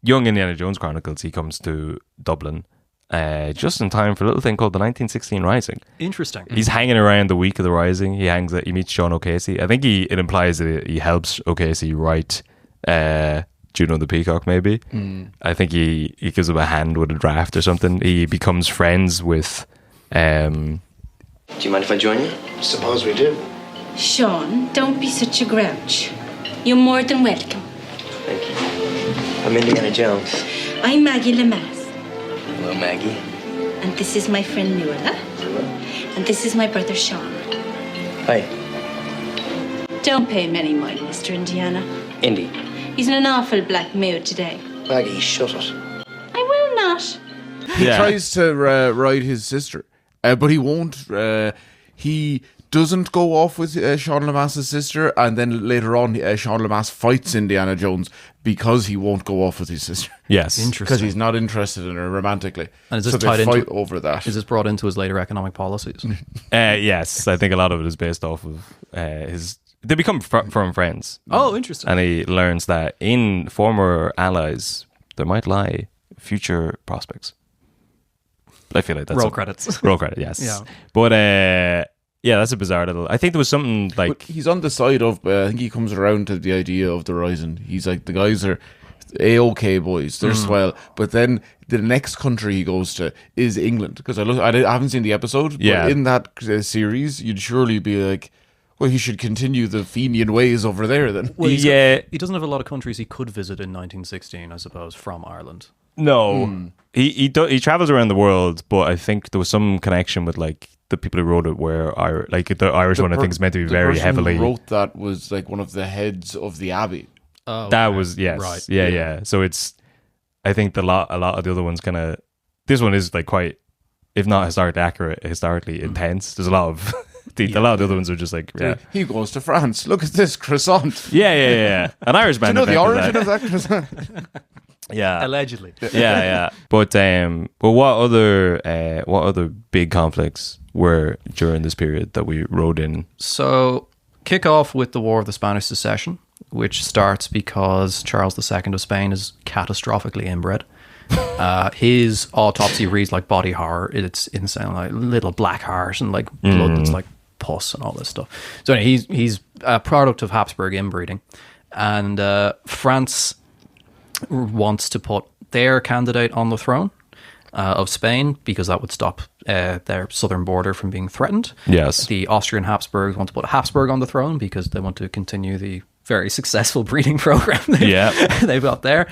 Young Indiana Jones Chronicles. He comes to Dublin just in time for a little thing called the 1916 Rising. Interesting. He's hanging around the week of the Rising. He meets Sean O'Casey. I think it implies that he helps O'Casey write Juno and the Peacock, maybe. I think he gives him a hand with a draft or something. He becomes friends with... Do you mind if I join you? Suppose we do. Sean, don't be such a grouch. You're more than welcome. Thank you. I'm Indiana Jones. I'm Maggie Lemass. Hello, Maggie. And this is my friend Nuala. Hello. And this is my brother Sean. Hi. Don't pay him any mind, Mr. Indiana. Indy. He's in an awful black mood today. Maggie, shut it. I will not. He tries to ride his sister, but he won't. He doesn't go off with Sean Lemass's sister, and then later on, Sean Lemass fights Indiana Jones because he won't go off with his sister. Yes, interesting. Because he's not interested in her romantically. And is this so tied they fight into, over that. Is this brought into his later economic policies? Yes, I think a lot of it is based off of his... They become firm friends. Oh, interesting. And he learns that in former allies, there might lie future prospects. I feel like that's... Roll credits. Roll credit, yes. Yeah. But, that's a bizarre little... I think there was something like... But he's on the side of... I think he comes around to the idea of the Rising. He's like, the guys are A-OK boys. They're swell. But then the next country he goes to is England. Because I haven't seen the episode. But in that series, you'd surely be like... Well, he should continue the Fenian ways over there then. Well, he doesn't have a lot of countries he could visit in 1916, I suppose, from Ireland. No. He travels around the world, but I think there was some connection with like the people who wrote it were the Irish one I think is meant to be very heavily... who wrote that was like one of the heads of the Abbey. Oh, that was, yes. Right. Yeah. So it's... I think a lot of the other ones kind of... This one is like quite, if not historically accurate, historically intense. There's a lot of... A lot of the other ones are just like, He goes to France. Look at this croissant. Yeah. An Irish man. Do you know the origin of that croissant? Yeah, allegedly. Yeah. But what other big conflicts were during this period that we wrote in? So kick off with the War of the Spanish Succession, which starts because Charles II of Spain is catastrophically inbred. His autopsy reads like body horror. It's insane, like little black heart and like blood that's like pus and all this stuff. So anyway, he's a product of Habsburg inbreeding, and France wants to put their candidate on the throne of Spain because that would stop their southern border from being threatened. Yes, the Austrian Habsburgs want to put Habsburg on the throne because they want to continue the very successful breeding program they've got there.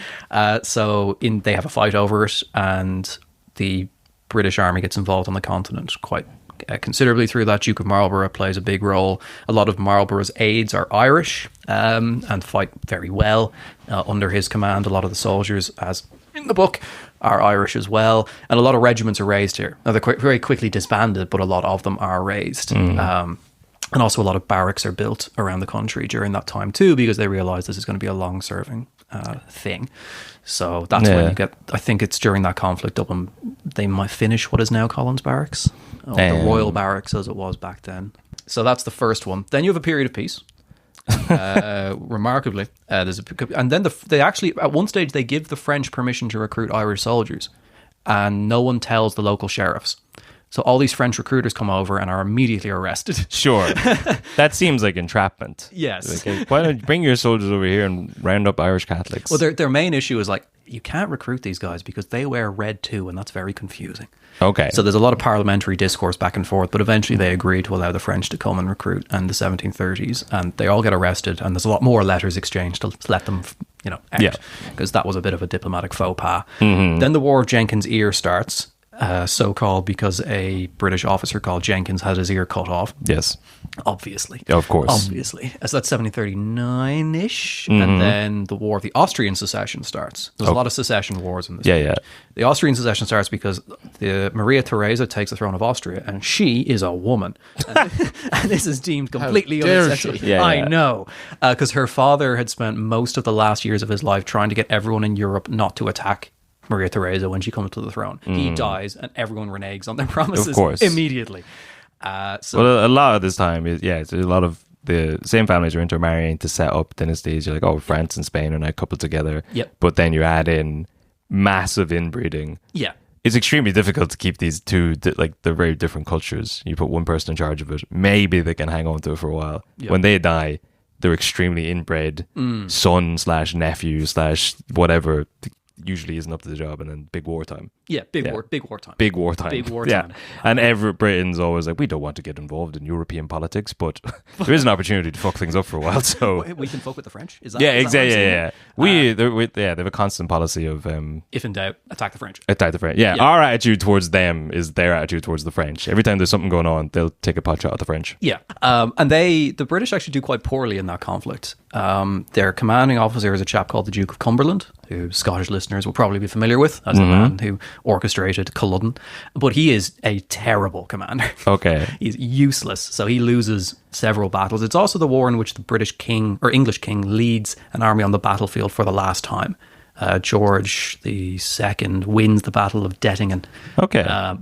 So they have a fight over it, and the British army gets involved on the continent quite considerably through that. Duke of Marlborough plays a big role. A lot of Marlborough's aides are Irish and fight very well under his command. A lot of the soldiers, as in the book, are Irish as well. And a lot of regiments are raised here. Now, they're very quickly disbanded, but a lot of them are raised. And also a lot of barracks are built around the country during that time too, because they realise this is going to be a long-serving thing. So that's when you get, I think it's during that conflict up in, they might finish what is now Collins Barracks, or the Royal Barracks as it was back then. So that's the first one. Then you have a period of peace. Remarkably, and then they actually, at one stage, they give the French permission to recruit Irish soldiers, and no one tells the local sheriffs. So all these French recruiters come over and are immediately arrested. Sure. That seems like entrapment. Yes. Like, why don't you bring your soldiers over here and round up Irish Catholics? Well, their main issue is like, you can't recruit these guys because they wear red too, and that's very confusing. Okay. So there's a lot of parliamentary discourse back and forth, but eventually they agree to allow the French to come and recruit in the 1730s, and they all get arrested, and there's a lot more letters exchanged to let them, out, because that was a bit of a diplomatic faux pas. Mm-hmm. Then the War of Jenkins' Ear starts, so-called because a British officer called Jenkins had his ear cut off. Yes. Obviously. Of course. Obviously. So that's 1739-ish. Mm-hmm. And then the War of the Austrian Succession starts. There's a lot of secession wars in this. Yeah. The Austrian Succession starts because Maria Theresa takes the throne of Austria, and she is a woman. And this is deemed completely unacceptable. I know. Because her father had spent most of the last years of his life trying to get everyone in Europe not to attack Maria Theresa when she comes to the throne. He dies, and everyone reneges on their promises of course. Immediately. Well, a lot of this time is it's a lot of the same families are intermarrying to set up dynasties. You're like, oh, France and Spain are now coupled together. Yep. But then you add in massive inbreeding. Yeah. It's extremely difficult to keep these two, like, they're very different cultures. You put one person in charge of it, maybe they can hang on to it for a while. Yep. When they die, they're extremely inbred son/nephew/ whatever. Usually isn't up to the job, and then big wartime. Big wartime. Big wartime. Yeah. And every Britain's always like, we don't want to get involved in European politics, but there is an opportunity to fuck things up for a while. So we can fuck with the French. Is that? Exactly. Yeah. They have a constant policy of if in doubt, attack the French. Attack the French. Yeah. Our attitude towards them is their attitude towards the French. Every time there's something going on, they'll take a pot shot at the French. Yeah. And the British actually do quite poorly in that conflict. Their commanding officer is a chap called the Duke of Cumberland, who Scottish listeners will probably be familiar with as the man who orchestrated Culloden. But he is a terrible commander. Okay. He's useless. So he loses several battles. It's also the war in which the British king or English king leads an army on the battlefield for the last time. George II wins the Battle of Dettingen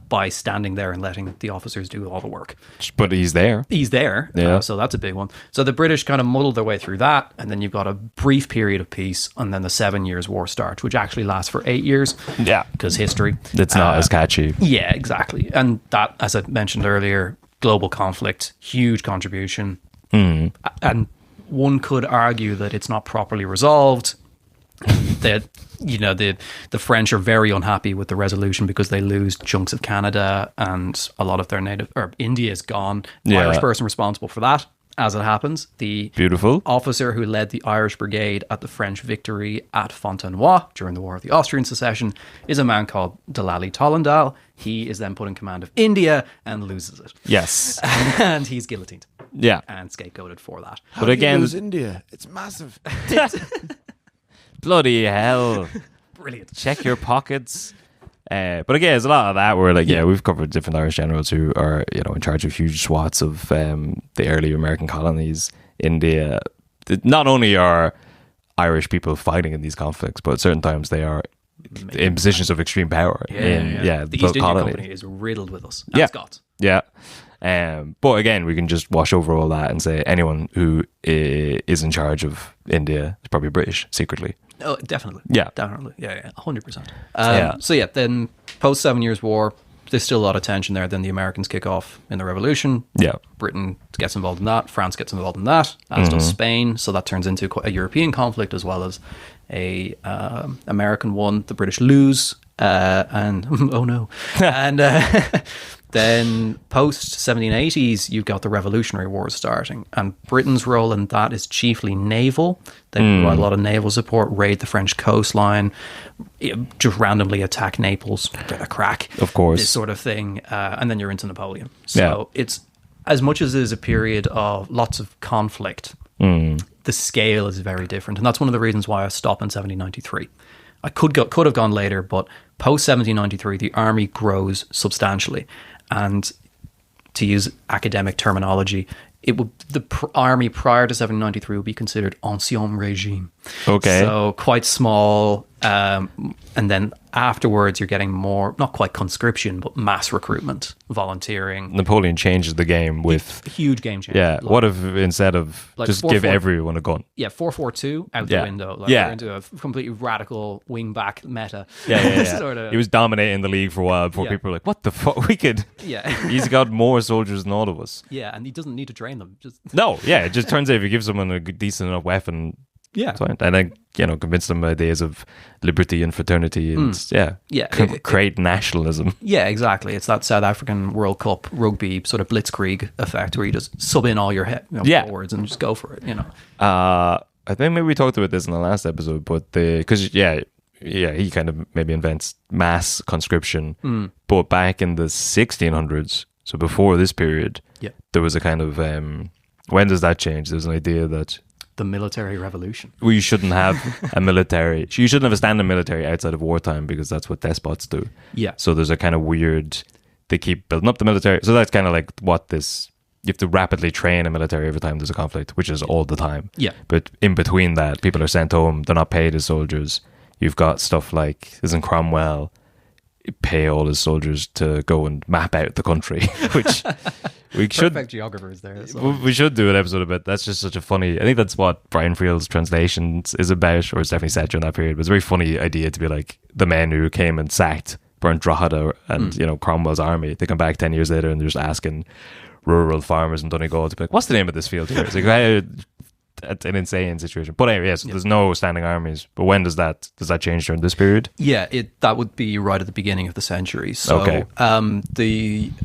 by standing there and letting the officers do all the work. But he's there. Yeah. So that's a big one. So the British kind of muddle their way through that, and then you've got a brief period of peace, and then the 7 Years' War starts, which actually lasts for 8 years. Yeah. Because history. It's not as catchy. Yeah, exactly. And that, as I mentioned earlier, global conflict, huge contribution. And one could argue that it's not properly resolved. That the French are very unhappy with the resolution because they lose chunks of Canada and a lot of their India is gone. The Irish person responsible for that, as it happens. The beautiful officer who led the Irish Brigade at the French victory at Fontenoy during the War of the Austrian Succession is a man called Delali Tollendal. He is then put in command of India and loses it. Yes. And he's guillotined. Yeah. And scapegoated for that. But again, lose India. It's massive. Bloody hell. Brilliant. Check your pockets. But again, there's a lot of that where, like, we've covered different Irish generals who are, in charge of huge swaths of the early American colonies. India, not only are Irish people fighting in these conflicts, but at certain times they are in positions of extreme power. The East India Company is riddled with us. And Scots. Yeah. But again, we can just wash over all that and say anyone who is in charge of India is probably British secretly. Oh, definitely. Yeah. Definitely. Yeah, 100%. So then post 7 Years' War, there's still a lot of tension there. Then the Americans kick off in the revolution. Yeah. Britain gets involved in that. France gets involved in that, as does Spain. So that turns into a European conflict as well as a American one. The British lose. And oh no. And then post 1780s, you've got the Revolutionary Wars starting, and Britain's role in that is chiefly naval. They provide a lot of naval support, raid the French coastline, just randomly attack Naples, get a crack, of course, this sort of thing, and then you're into Napoleon. So it's, as much as it is a period of lots of conflict, the scale is very different, and that's one of the reasons why I stop in 1793. I could have gone later, but post 1793, the army grows substantially. And to use academic terminology, army prior to 1793 would be considered ancien régime. Okay. So quite small. And then afterwards, you're getting more, not quite conscription, but mass recruitment, volunteering. Napoleon changes the game with... Huge game changer. Yeah. What if instead of Like just give everyone a gun? Yeah, 442 out the window. Like Yeah. we're into a completely radical wing-back meta. Yeah. Sort of. He was dominating the league for a while before people were like, what the fuck? We could... Yeah. He's got more soldiers than all of us. Yeah, and he doesn't need to train them. Just No, yeah. It just turns out if you give someone a decent enough weapon... Yeah. Fine. And then, convince them ideas of liberty and fraternity and, create nationalism. Yeah, exactly. It's that South African World Cup rugby sort of blitzkrieg effect where you just sub in all your forwards and just go for it, I think maybe we talked about this in the last episode, but because he kind of maybe invents mass conscription, but back in the 1600s, so before this period, there was a kind of, when does that change? There's an idea that the military revolution. Well, you shouldn't have a military. You shouldn't have a standing military outside of wartime because that's what despots do. Yeah. So there's a kind of weird. They keep building up the military. So that's kind of like what this. You have to rapidly train a military every time there's a conflict, which is all the time. Yeah. But in between that, people are sent home. They're not paid as soldiers. You've got stuff like, isn't Cromwell pay all his soldiers to go and map out the country, which we should. Perfect geographers there. We should do an episode about. That's just such a funny. I think that's what Brian Friel's translations is about, or it's definitely set during that period. But it's a very funny idea to be like the men who came and sacked burnt Drogheda and Cromwell's army. They come back 10 years later and they're just asking rural farmers in Donegal to be like, "What's the name of this field here?" It's like, it's an insane situation. But anyway, yes, there's no standing armies. But when does that change during this period? Yeah, that would be right at the beginning of the century. So okay.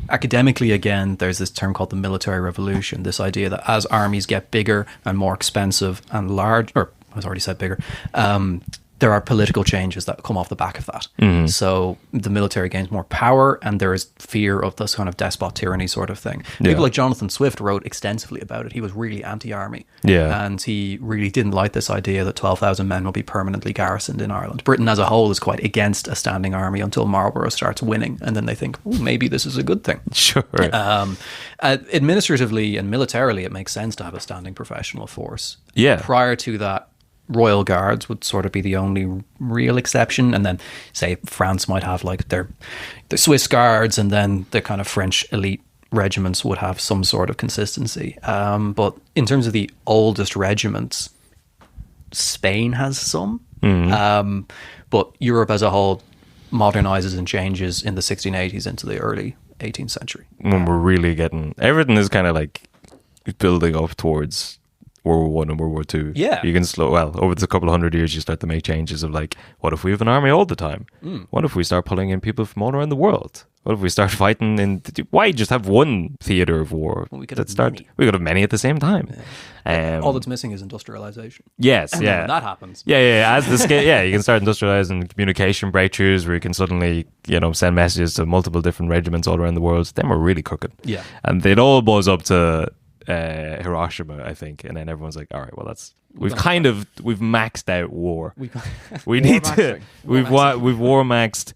Academically, again, there's this term called the military revolution, this idea that as armies get bigger and more expensive and large, or I was already said bigger, there are political changes that come off the back of that. Mm-hmm. So the military gains more power and there is fear of this kind of despot tyranny sort of thing. People like Jonathan Swift wrote extensively about it. He was really anti-army. Yeah. And he really didn't like this idea that 12,000 men will be permanently garrisoned in Ireland. Britain as a whole is quite against a standing army until Marlborough starts winning. And then they think, maybe this is a good thing. Sure. Administratively and militarily, it makes sense to have a standing professional force. Yeah. Prior to that, Royal Guards would sort of be the only real exception, and then say France might have like their Swiss Guards, and then the kind of French elite regiments would have some sort of consistency. But in terms of the oldest regiments, Spain has some, but Europe as a whole modernizes and changes in the 1680s into the early 18th century. When we're really getting everything is kind of like building up towards World War I and World War II. Yeah. You can over the couple of 100 years, you start to make changes of like, what if we have an army all the time? What if we start pulling in people from all around the world? What if we start fighting in... Why just have one theatre of war? Well, we could have many at the same time. Yeah. All that's missing is industrialization. Yes, and yeah. when that happens. Yeah. As the scale, you can start industrializing communication breakthroughs where you can suddenly, send messages to multiple different regiments all around the world. Then we're really cooking. Yeah. And it all boils up to Hiroshima, I think, and then everyone's like, all right, well, we've maxed out war. We've war maxed.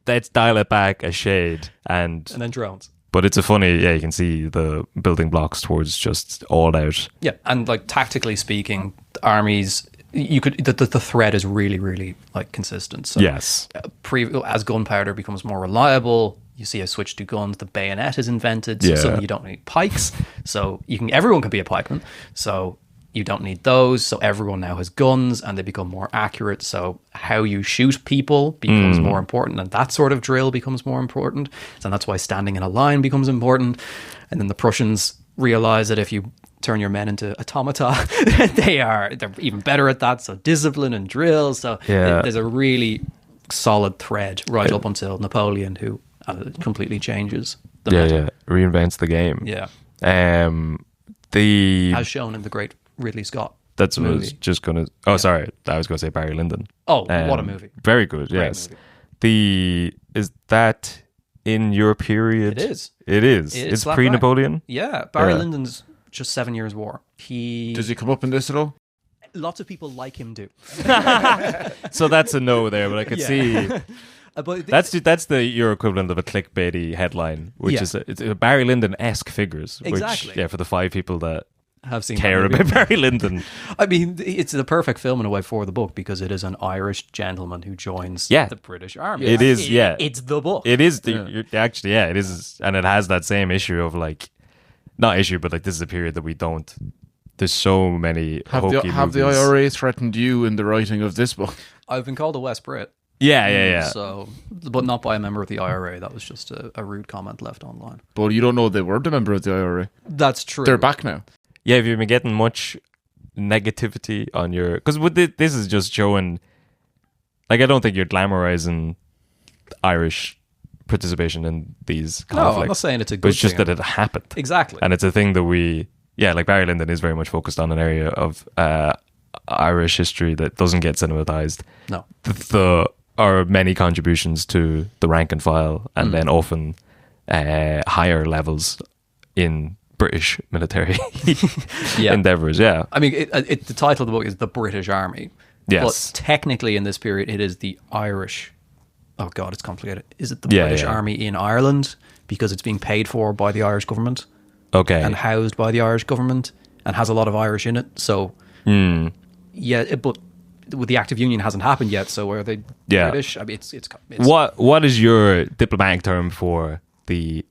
Let's dial it back a shade, and then drones. But it's a funny, you can see the building blocks towards just all out. Yeah, and like tactically speaking, armies, the threat is really, really like consistent. So yes, as gunpowder becomes more reliable, you see a switch to guns. The bayonet is invented, so suddenly you don't need pikes. So everyone can be a pikeman. So you don't need those. So everyone now has guns, and they become more accurate. So how you shoot people becomes more important, and that sort of drill becomes more important. And that's why standing in a line becomes important. And then the Prussians realize that if you turn your men into automata, they're even better at that. So discipline and drill. So there's a really solid thread right up until Napoleon, who completely changes the meta. Reinvents the game. Yeah. As shown in the great Ridley Scott That's what movie. I was just going to... Oh, sorry. I was going to say Barry Lyndon. Oh, what a movie. Very good, yes. Is that in your period? It is. It is. It's pre-Napoleon? Yeah. Barry Lyndon's just 7 Years' War. Does he come up in this at all? Lots of people like him do. So that's a no there, but I could see... But That's your equivalent of a clickbaity headline, which Yeah. is it's a Barry Lyndon-esque figures. Exactly. Which, for the 5 people that have seen care that movie. about Barry Lyndon. I mean, it's the perfect film in a way for the book because it is an Irish gentleman who joins Yeah. the British Army. It is, yeah. It's the book. It is actually, it is, and it has that same issue of like, not issue, but like this is a period that we don't. There's so many Have hokey the movies. IRA threatened you in the writing of this book? I've been called a West Brit. Yeah. So, but not by a member of the IRA. That was just a rude comment left online. But you don't know they weren't a member of the IRA. That's true. They're back now. Yeah, have you been getting much negativity on your? Because this is just showing. Like, I don't think you're glamorizing Irish participation in these conflicts. No, I'm not saying it's a good but it's just thing. that it happened. Exactly. And it's a thing that like Barry Lyndon is very much focused on an area of Irish history that doesn't get cinematized. No. There are many contributions to the rank and file, and then often higher levels in British military endeavors. Yeah, I mean, the title of the book is The British Army. Yes. But technically in this period, it is the Irish... Oh, God, it's complicated. Is it the Yeah, British yeah. Army in Ireland because it's being paid for by the Irish government Okay. and housed by the Irish government and has a lot of Irish in it? So, but with the Act of Union hasn't happened yet, so are they Yeah. British? I mean, it's What is your diplomatic term for the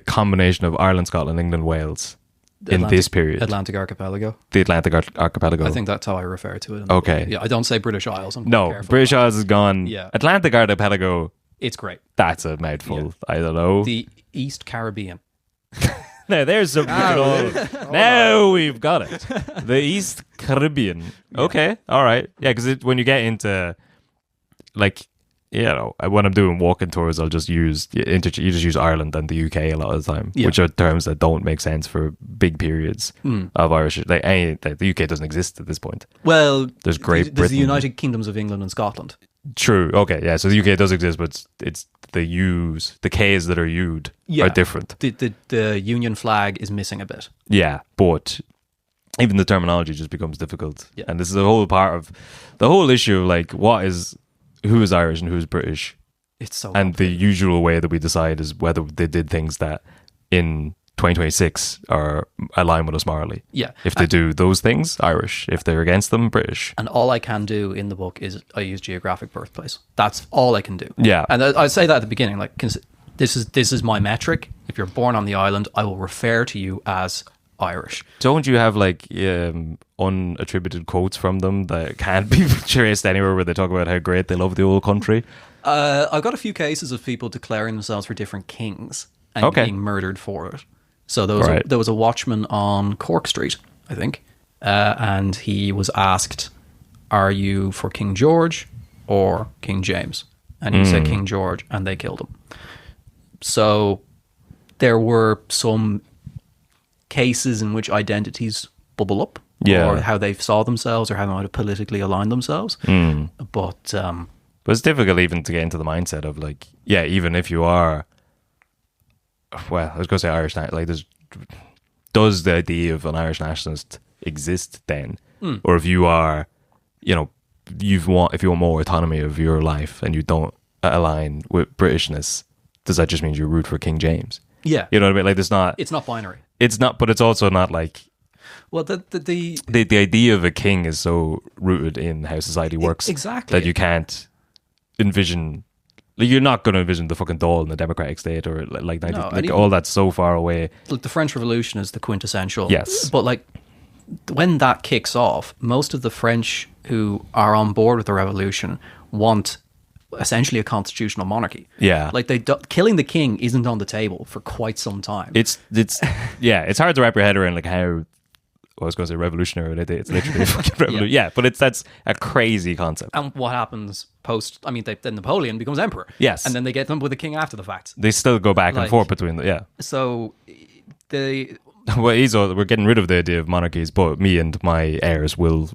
combination of Ireland, Scotland, England, Wales in this period? Atlantic Archipelago. The Atlantic Archipelago. I think that's how I refer to it. Okay. Yeah, I don't say British Isles. I'm quite No, careful British about Isles is gone. Yeah. Atlantic Archipelago, It's great. that's a mouthful. Yeah. I don't know. The East Caribbean. No, there's some. Now we've got it. The East Caribbean. Okay, all right. Yeah, because when you get into, like, when I'm doing walking tours, I'll just you just use Ireland and the UK a lot of the time, Yeah. which are terms that don't make sense for big periods of Irish. Like, the UK doesn't exist at this point. Well, There's Great There's Britain. the United Kingdoms of England and Scotland. True. Okay. Yeah. So the UK does exist, but it's the U's, the K's that are U'd are different. The Union flag is missing a bit. Yeah, but even the terminology just becomes difficult. Yeah. And this is a whole part of the whole issue of like who is Irish and who's British. It's so And the usual way that we decide is whether they did things that in 2026 are align with us morally. Yeah. If they do those things, Irish. If they're against them, British. And all I can do in the book is I use geographic birthplace. That's all I can do. Yeah. And I say that at the beginning, like, this is my metric. If you're born on the island, I will refer to you as Irish. Don't you have like unattributed quotes from them that can't be traced anywhere where they talk about how great they love the old country? I've got a few cases of people declaring themselves for different kings and being murdered for it. So there was a watchman on Cork Street, I think, and he was asked, "Are you for King George or King James?" And he said King George, and they killed him. So there were some cases in which identities bubble up, or how they saw themselves, or how they might have politically aligned themselves. But it's difficult even to get into the mindset of like, even if you are, well, I was going to say Irish, like, does the idea of an Irish nationalist exist then? Or if you are, if you want more autonomy of your life and you don't align with Britishness, does that just mean you root for King James? yeah, You know what I mean? Like, it's not binary. it's not, but it's also not like, Well, the idea of a king is so rooted in how society works exactly that you can't envision. Like, you're not going to envision the fucking Dáil in the democratic state or like that. No, Like, and even- all that's so far away. Like the French Revolution is the quintessential. Yes. But like when that kicks off, most of the French who are on board with the revolution want essentially a constitutional monarchy. Yeah. Like killing the king isn't on the table for quite some time. It's it's hard to wrap your head around like how. I was going to say revolutionary. It's literally a fucking revolution. Yeah, but that's a crazy concept. and what happens post? I mean, then Napoleon becomes emperor. Yes. and then they get them with a king after the fact. They still go back and Like- forth between the So the Well, we're getting rid of the idea of monarchies, but me and my heirs will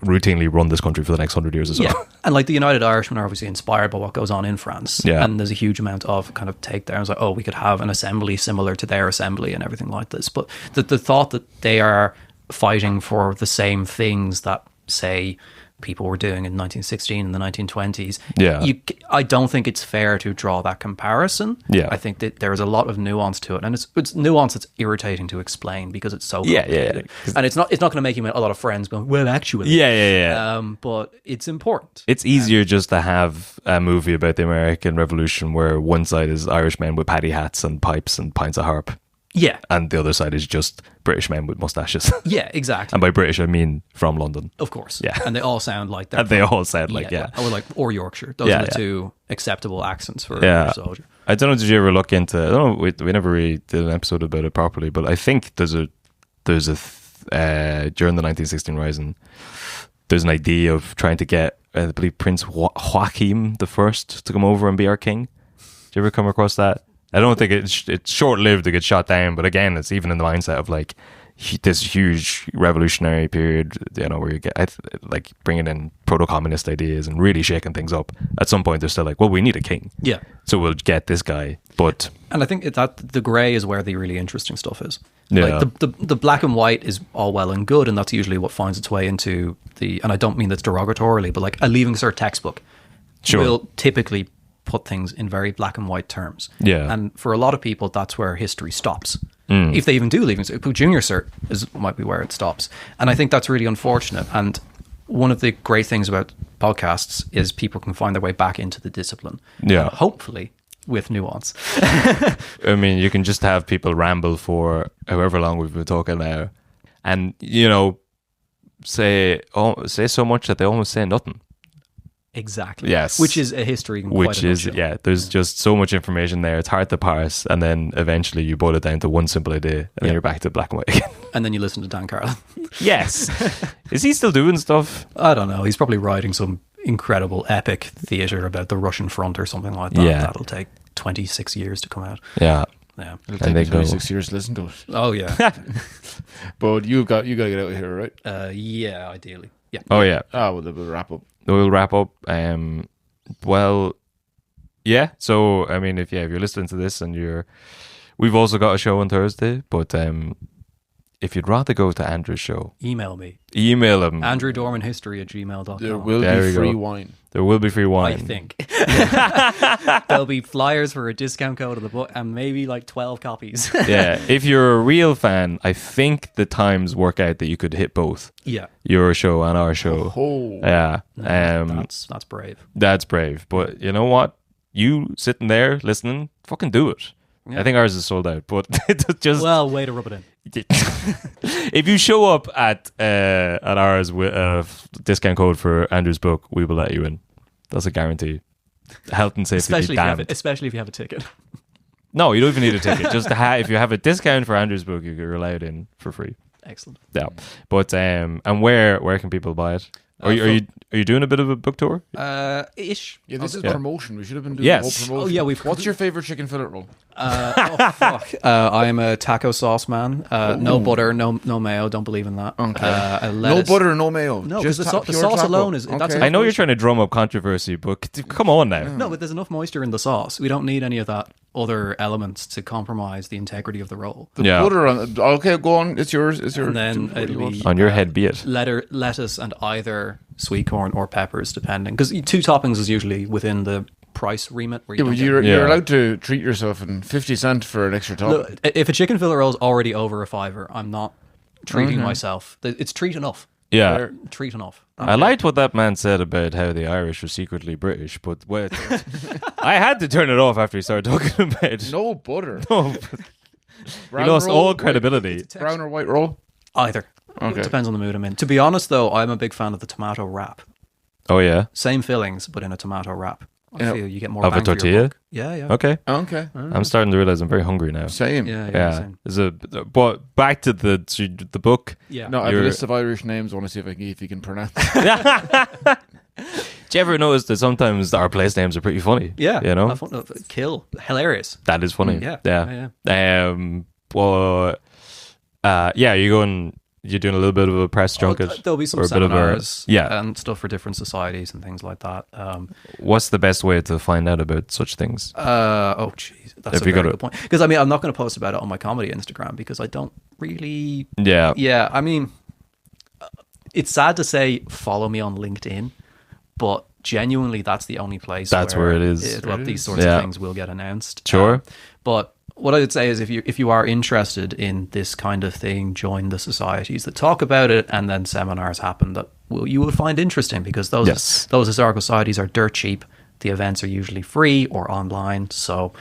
routinely run this country for the next 100 years or so. yeah, and like the United Irishmen are obviously inspired by what goes on in France. Yeah. And there's a huge amount of kind of takedowns, like, oh, we could have an assembly similar to their assembly and everything like this. But the thought that they are fighting for the same things that, say, people were doing in 1916 and the 1920s. Yeah. I don't think it's fair to draw that comparison. Yeah. I think that there is a lot of nuance to it, and it's nuance that's irritating to explain because it's so complicated. And it's not going to make you a lot of friends going, well, actually. Yeah. But it's important. It's easier just to have a movie about the American Revolution where one side is Irish men with paddy hats and pipes and pints of harp. Yeah. And the other side is just British men with mustaches. Yeah, exactly. And by British, I mean from London. Of course. Yeah. And they all sound like they're And they all sound like, or Yorkshire. Those are the two acceptable accents for a British soldier. I don't know, did you ever look into, I don't know, we never really did an episode about it properly, but I think there's a during the 1916 Rising, there's an idea of trying to get, I believe, Prince Joachim the First to come over and be our king. Did you ever come across that? I don't think it's short-lived to get shot down, but again, it's even in the mindset of like this huge revolutionary period, you know, where you get like bringing in proto-communist ideas and really shaking things up. At some point, they're still like, well, we need a king. Yeah. So we'll get this guy, but... And I think that the grey is where the really interesting stuff is. Yeah. Like the black and white is all well and good, and that's usually what finds its way into and I don't mean this derogatorily, but like a Leaving Cert textbook will typically put things in very black and white terms. Yeah. And for a lot of people, that's where history stops. If they even do Leaving Cert, Junior Cert might be where it stops. And I think that's really unfortunate. And one of the great things about podcasts is people can find their way back into the discipline. Yeah. Hopefully with nuance. I mean, you can just have people ramble for however long we've been talking now, and you know, say so much that they almost say nothing. Exactly. Yes. Which is a history. There's just so much information there. It's hard to parse, and then eventually you boil it down to one simple idea, and then you're back to black and white again. And then you listen to Dan Carlin. Yes. Is he still doing stuff? I don't know. He's probably writing some incredible epic theatre about the Russian front or something like that. Yeah. That'll take 26 years to come out. Yeah. Yeah. It'll take me 26 years to listen to it. Oh, yeah. But you got to get out of here, right? Yeah, ideally. Yeah. Oh, yeah. Well, we'll wrap up. We'll wrap up. Well, yeah. So, I mean, if you're listening to this and we've also got a show on Thursday, but if you'd rather go to Andrew's show, email me. Email him. AndrewDormanHistory@gmail.com. There will be free wine. There will be free wine. I think. There'll be flyers for a discount code of the book and maybe like 12 copies. Yeah. If you're a real fan, I think the times work out that you could hit both. Yeah. Your show and our show. Oh. Yeah. That's brave. That's brave. But you know what? You sitting there listening, fucking do it. Yeah. I think ours is sold out, but it's just... Well, way to rub it in. If you show up at ours with a discount code for Andrew's book, we will let you in. That's a guarantee. Health and safety especially be damned. Especially if you have a ticket. No, you don't even need a ticket. Just if you have a discount for Andrew's book, you're allowed in for free. Excellent. Yeah, but and where can people buy it? Are you doing a bit of a book tour? Ish. Yeah, this is promotion. We should have been doing the whole promotion. Oh yeah, What's your favorite chicken fillet roll? Fuck. I'm a taco sauce man. No butter, no mayo. Don't believe in that. Okay. No butter, no mayo. No, because the sauce alone is. Okay. That's I know you're trying to drum up controversy, but come on now. No, but there's enough moisture in the sauce. We don't need any of that other elements to compromise the integrity of the roll. The butter on. Okay, go on. It's yours. It's yours. And then it'll be on your head, be it lettuce and either sweet corn or peppers, depending. Because 2 toppings is usually within the price remit. Where you're allowed to treat yourself in 50 cents for an extra topping. Look, if a chicken fillet roll is already over $5, I'm not treating myself. It's treat enough. Yeah. Treat enough. I liked what that man said about how the Irish are secretly British, but wait, I had to turn it off after he started talking about no butter. No, he lost all credibility. Brown or white roll? Either. Okay. It depends on the mood I'm in. To be honest, though, I'm a big fan of the tomato wrap. Oh yeah, same fillings, but in a tomato wrap. I feel you get more of bang a tortilla. Yeah. Okay. I'm starting to realize I'm very hungry now. Same. Yeah. Same. But back to the book. Yeah. No, I have a list of Irish names. I want to see if you can pronounce. Do you ever notice that sometimes our place names are pretty funny? Yeah. You know, kill, hilarious. That is funny. Yeah. You're doing a little bit of a press junket. There'll be some seminars and stuff for different societies and things like that. What's the best way to find out about such things? Jeez, that's a very good point. Because I mean, I'm not going to post about it on my comedy Instagram because I don't really. Yeah. Yeah, I mean, It's sad to say follow me on LinkedIn, but genuinely that's the only place That's where it is. These sorts of things will get announced. Sure. But what I would say is if you are interested in this kind of thing, join the societies that talk about it, and then seminars happen that you will find interesting, because those historical societies are dirt cheap. The events are usually free or online. So,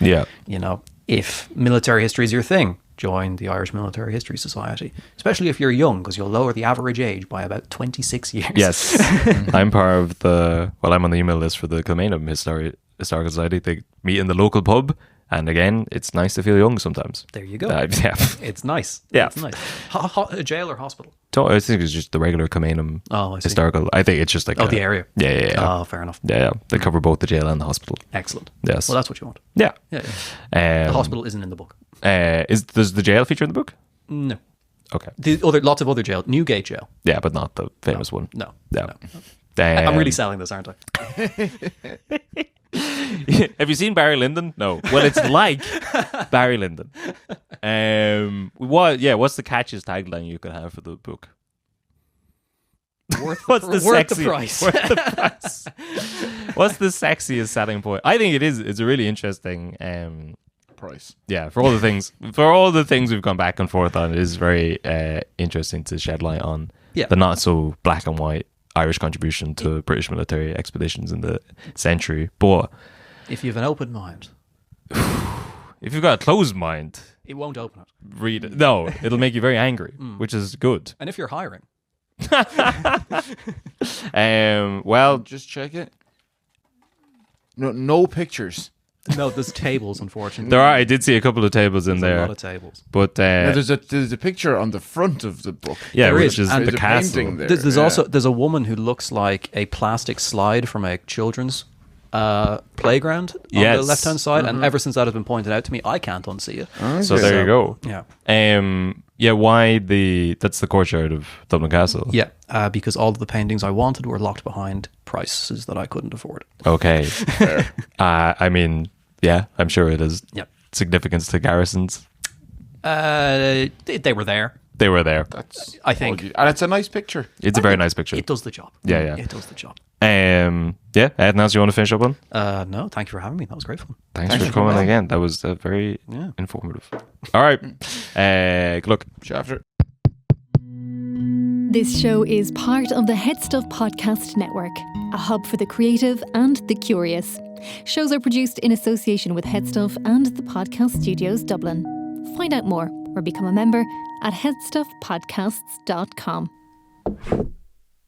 if military history is your thing, join the Irish Military History Society, especially if you're young, because you'll lower the average age by about 26 years. Yes. I'm part of I'm on the email list for the Kilmainham Historical Society. They meet in the local pub. And again, it's nice to feel young sometimes. There you go. It's nice. Yeah. It's nice. A jail or hospital? I think it's just the regular Kilmainham historical. I think it's just like the area. Yeah. Oh, fair enough. Yeah. They cover both the jail and the hospital. Excellent. Yes. Well, that's what you want. Yeah. The hospital isn't in the book. Does the jail feature in the book? No. Okay. Lots of other jail. Newgate Jail. Yeah, but not the famous one. No. I'm really selling this, aren't I? Have you seen Barry Lyndon? No. Well, it's like Barry Lyndon. What's the catchiest tagline you could have for the book? Worth the price. Worth the price. What's the sexiest selling point? I think it's a really interesting price. Yeah, for all the things we've gone back and forth on, it is very interesting to shed light on the not so black and white Irish contribution to British military expeditions in the century. But if you have an open mind, if you've got a closed mind, it won't open it. Read it. No, it'll make you very angry, which is good. And if you're hiring, well, just check it. No pictures. No, there's tables, unfortunately. There are. I did see a couple of tables in there. A lot of tables. But there's a picture on the front of the book. Yeah, there which is and the castle. There's also a woman who looks like a plastic slide from a children's playground on the left hand side, and ever since that has been pointed out to me, I can't unsee it. Okay. So there you go. Yeah. Why that's the courtyard of Dublin Castle? Yeah, because all of the paintings I wanted were locked behind prices that I couldn't afford. Okay. Fair. I mean, yeah, I'm sure it is significance to garrisons. They were there. They were there. I think. And it's a nice picture. It's a very nice picture. It does the job. Yeah. It does the job. Anything else you want to finish up on? No, thank you for having me. That was great fun. Thanks for coming again. That was very informative. All right. Good luck. After. This show is part of the Head Stuff Podcast Network, a hub for the creative and the curious. Shows are produced in association with Head Stuff and the Podcast Studios Dublin. Find out more or become a member at headstuffpodcasts.com.